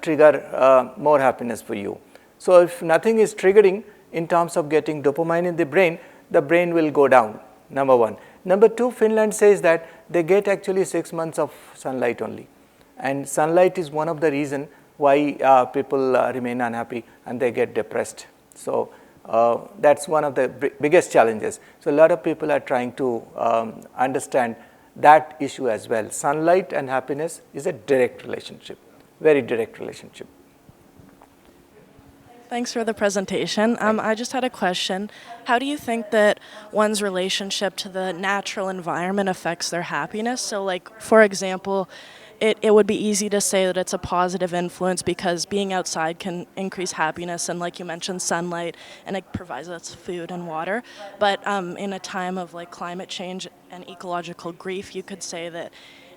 trigger more happiness for you. So if nothing is triggering in terms of getting dopamine in the brain will go down, number one. Number two, Finland says that they get actually 6 months of sunlight only. And sunlight is one of the reason why people remain unhappy and they get depressed. So that's one of the biggest challenges. So a lot of people are trying to understand that issue as well. Sunlight and happiness is a direct relationship, very direct relationship. Thanks for the presentation. I just had a question. How do you think that one's relationship to the natural environment affects their happiness? So like, for example, it would be easy to say that it's a positive influence because being outside can increase happiness, and like you mentioned, sunlight, and it provides us food and water. But in a time of like climate change and ecological grief, you could say that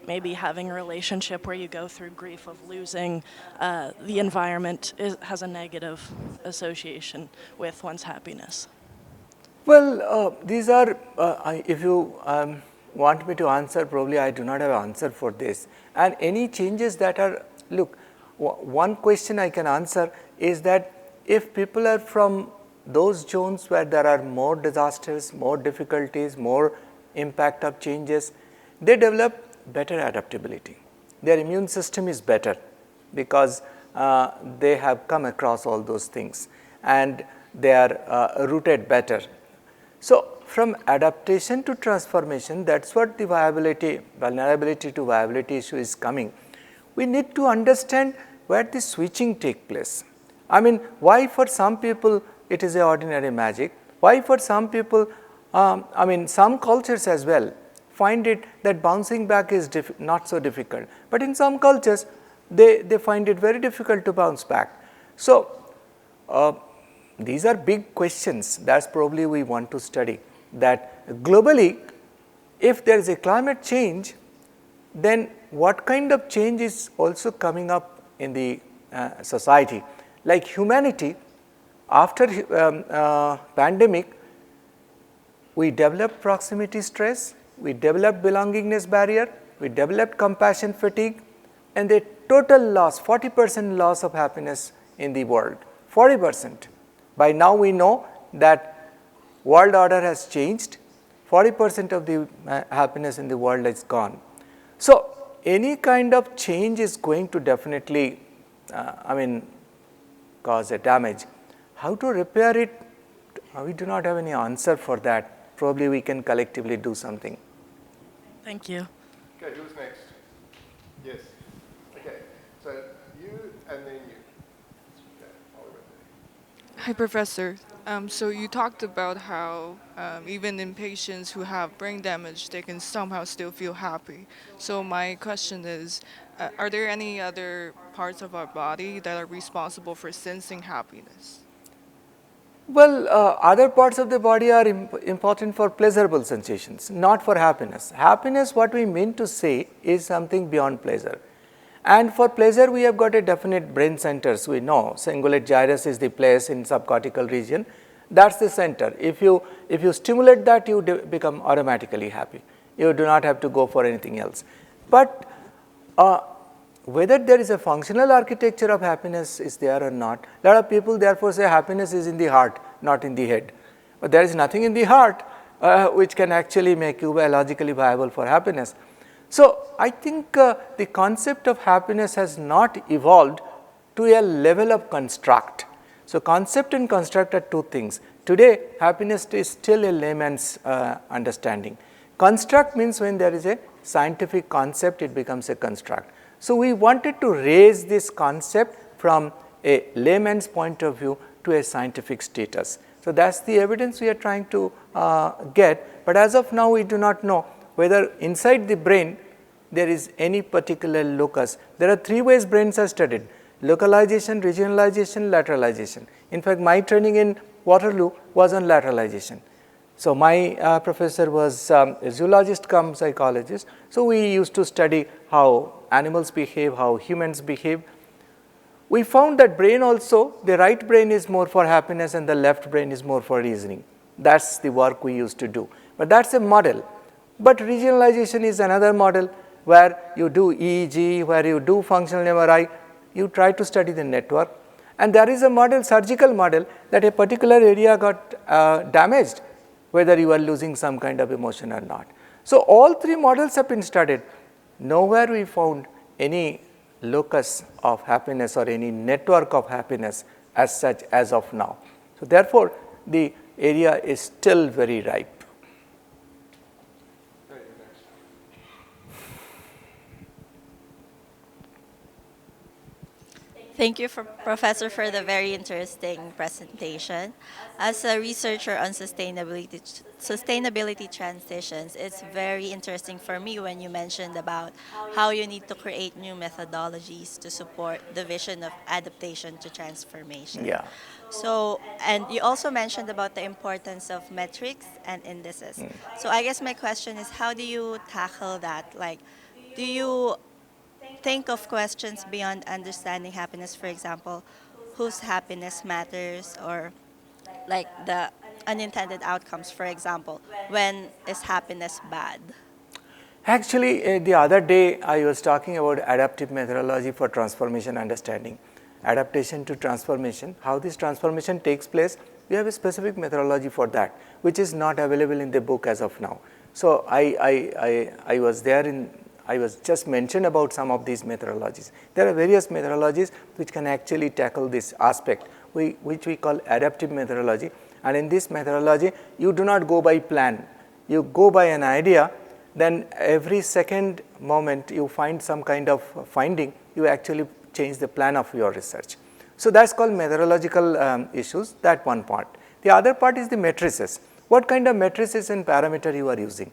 maybe having a relationship where you go through grief of losing the environment has a negative association with one's happiness. Well, these are, if you want me to answer, probably I do not have an answer for this. And any changes that are, look, one question I can answer is that if people are from those zones where there are more disasters, more difficulties, more impact of changes, they develop better adaptability. Their immune system is better because they have come across all those things and they are rooted better. So from adaptation to transformation, that's what the vulnerability to viability issue is coming. We need to understand where the switching takes place. I mean, why for some people it is a ordinary magic? Why for some people, I mean, some cultures as well find it that bouncing back is not so difficult. But in some cultures, they find it very difficult to bounce back. So these are big questions that's probably we want to study, that globally, if there is a climate change, then what kind of change is also coming up in the society. Like humanity, after pandemic, we developed proximity stress, we developed belongingness barrier, we developed compassion fatigue, and the total loss, 40% loss of happiness in the world, 40%. By now we know that world order has changed, 40% of the happiness in the world is gone. So any kind of change is going to definitely, cause a damage. How to repair it? We do not have any answer for that. Probably we can collectively do something. Thank you. Okay, who's next? Yes. Okay, so you and then you. Okay, Oliver. Hi, Professor. So you talked about how even in patients who have brain damage, they can somehow still feel happy. So my question is, are there any other parts of our body that are responsible for sensing happiness? Well, other parts of the body are important for pleasurable sensations, not for happiness. Happiness, what we mean to say, is something beyond pleasure. And for pleasure, we have got a definite brain centers. We know cingulate gyrus is the place in subcortical region. That's the center. If you stimulate that, you become automatically happy. You do not have to go for anything else. But whether there is a functional architecture of happiness is there or not. A lot of people therefore say happiness is in the heart, not in the head. But there is nothing in the heart which can actually make you biologically viable for happiness. So, I think the concept of happiness has not evolved to a level of construct. So, concept and construct are two things. Today, happiness is still a layman's understanding. Construct means when there is a scientific concept, it becomes a construct. So, we wanted to raise this concept from a layman's point of view to a scientific status. So, that is the evidence we are trying to get, but as of now we do not know whether inside the brain there is any particular locus. There are three ways brains are studied: localization, regionalization, lateralization. In fact, my training in Waterloo was on lateralization. So, my professor was a zoologist cum psychologist. So, we used to study how animals behave, how humans behave. We found that brain also, the right brain is more for happiness and the left brain is more for reasoning. That is the work we used to do, but that is a model. But regionalization is another model where you do EEG, where you do functional MRI, you try to study the network, and there is a model, surgical model, that a particular area got damaged, whether you are losing some kind of emotion or not. So, all three models have been studied. Nowhere we found any locus of happiness or any network of happiness as such as of now. So, therefore, the area is still very ripe. Thank you, Professor, for the very interesting presentation. As a researcher on sustainability transitions, it's very interesting for me when you mentioned about how you need to create new methodologies to support the vision of adaptation to transformation. Yeah. So, and you also mentioned about the importance of metrics and indices. So I guess my question is, how do you tackle that? Like, do you think of questions beyond understanding happiness, for example, whose happiness matters, or like the unintended outcomes, for example, when is happiness bad? Actually, the other day I was talking about adaptive methodology for transformation understanding. Adaptation to transformation, how this transformation takes place, we have a specific methodology for that, which is not available in the book as of now. So, I was there in, I was just mentioned about some of these methodologies. There are various methodologies which can actually tackle this aspect, which we call adaptive methodology. And in this methodology, you do not go by plan, you go by an idea, then every second moment you find some kind of finding, you actually change the plan of your research. So, that is called methodological issues, that one part. The other part is the matrices. What kind of matrices and parameter you are using?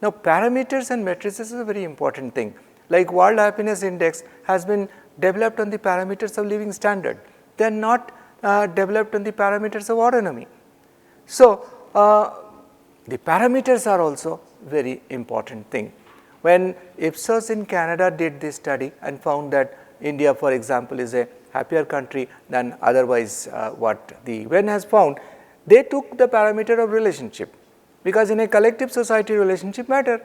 Now, parameters and matrices is a very important thing. Like World Happiness Index has been developed on the parameters of living standard. They are not developed on the parameters of autonomy. So, the parameters are also very important thing. When Ipsos in Canada did this study and found that India, for example, is a happier country than otherwise what the UN has found, they took the parameter of relationship, because in a collective society relationship matter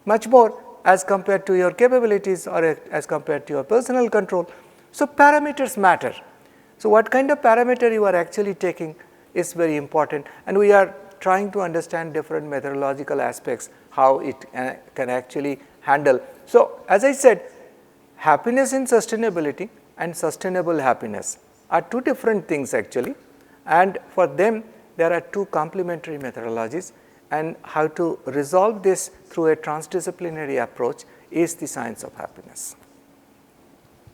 much more as compared to your capabilities or as compared to your personal control. So, parameters matter. So, what kind of parameter you are actually taking is very important, and we are trying to understand different methodological aspects, how it can actually handle. So, as I said, happiness in sustainability and sustainable happiness are two different things actually, and for them there are two complementary methodologies, and how to resolve this through a transdisciplinary approach is the science of happiness.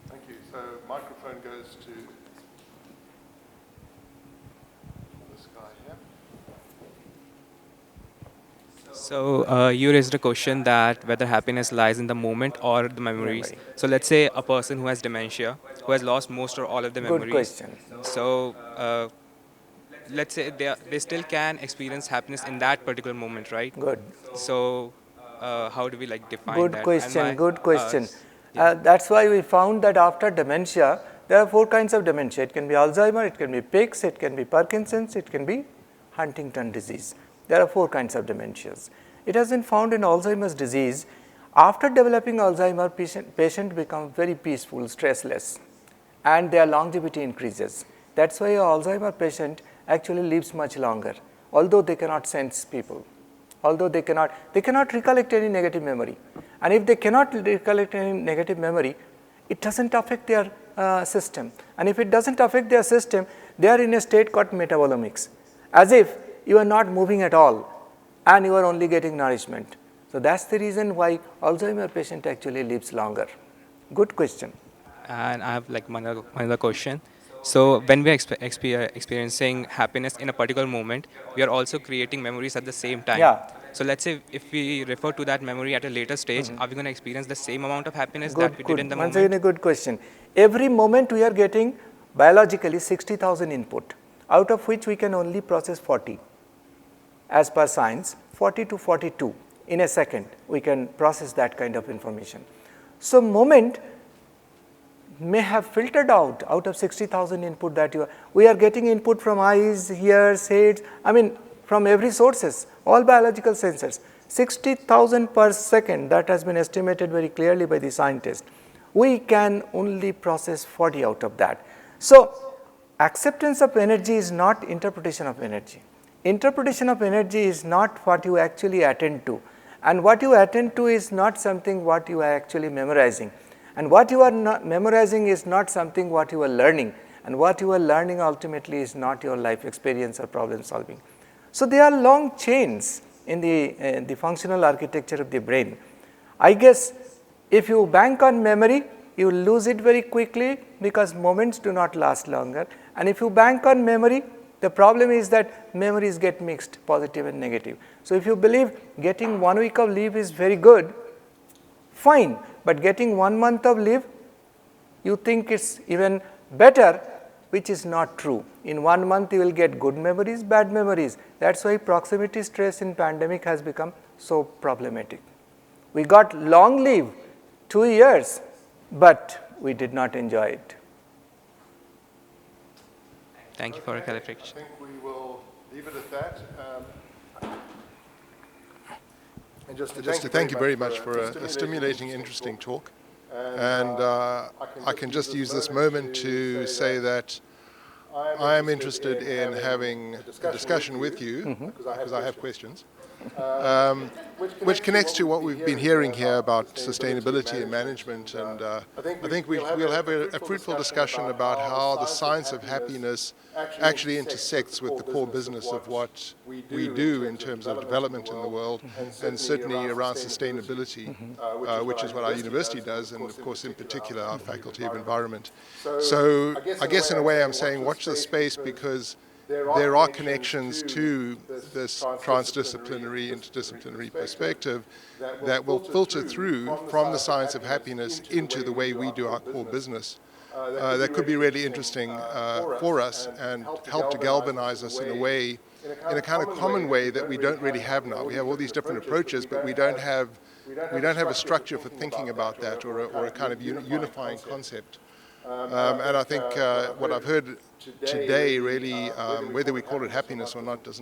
Thank you. So microphone goes to this guy here. So you raised a question that whether happiness lies in the moment or the memories. So let's say a person who has dementia, who has lost most or all of the memories. Good question. So let's say they still can experience happiness in that particular moment, right? Good. So how do we like define Good that? question, good question. That is why we found that after dementia, there are 4 kinds of dementia. It can be Alzheimer, it can be Pick's, it can be Parkinson's, it can be Huntington disease. There are 4 kinds of dementias. It has been found in Alzheimer's disease, After developing Alzheimer, patient become very peaceful, stressless, and their longevity increases. That's why an Alzheimer patient actually lives much longer, although they cannot sense people, although they cannot recollect any negative memory. And if they cannot recollect any negative memory, it doesn't affect their system. And if it doesn't affect their system, they are in a state called metabolomics, as if you are not moving at all and you are only getting nourishment. So that's the reason why Alzheimer patient actually lives longer. Good question. And I have like one other question. So when we are experiencing happiness in a particular moment, we are also creating memories at the same time. Yeah. So let's say if we refer to that memory at a later stage, are we going to experience the same amount of happiness that we did in the Once moment? again, a good question. Every moment we are getting biologically 60,000 input, out of which we can only process 40. As per science, 40 to 42 in a second we can process that kind of information. So moment may have filtered out of 60,000 input that we are getting input from eyes, ears, heads, I mean from every sources, all biological sensors. 60,000 per second, that has been estimated very clearly by the scientists. We can only process 40 out of that. So acceptance of energy is not interpretation of energy. Interpretation of energy is not what you actually attend to, and what you attend to is not something what you are actually memorizing, and what you are not memorizing is not something what you are learning, and what you are learning ultimately is not your life experience or problem solving. So there are long chains in the functional architecture of the brain. I guess if you bank on memory, you lose it very quickly because moments do not last longer, and if you bank on memory, the problem is that memories get mixed, positive and negative. So if you believe getting 1 week of leave is very good, fine, but getting 1 month of leave, you think it's even better, which is not true. In 1 month you will get good memories, bad memories. That's why proximity stress in pandemic has become so problematic. We got long leave, 2 years, but we did not enjoy it. Thank you for your clarification. I think we will leave it at that. And just to thank you very much for a stimulating, interesting talk. And I can just use this moment to say that I am interested in having a discussion with you, because I have questions, which connects to what we've been hearing here about sustainability and management. And I think we'll have a fruitful discussion about how the science of happiness actually intersects with the core business of what we do in terms of development in the world, and certainly around sustainability, which is what our university does, and of course in particular our Faculty of Environment. So I guess in a way I'm saying watch the space, because there are connections to this transdisciplinary, interdisciplinary perspective that will filter through from the science of happiness into the way we do our core business. That could be really interesting for us and help to galvanize us in a way, in a kind of common way that we don't really have now. We have all these different approaches, but we don't have a structure for thinking about that, or a kind of unifying concept. And I think what I've heard today really, whether we call it happiness or not, it's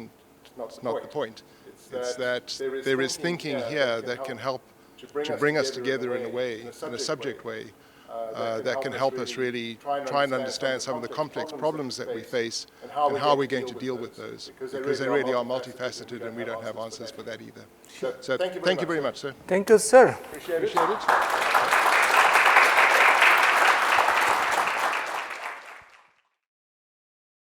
not the point. It's that there is thinking here that can help to bring us together in a way, in a subject way, that can help us really try and understand some of the complex problems that we face and how we're going to deal with those, because they really are multifaceted and we don't have answers for that either. So thank you very much, sir. Thank you, sir. Appreciate it.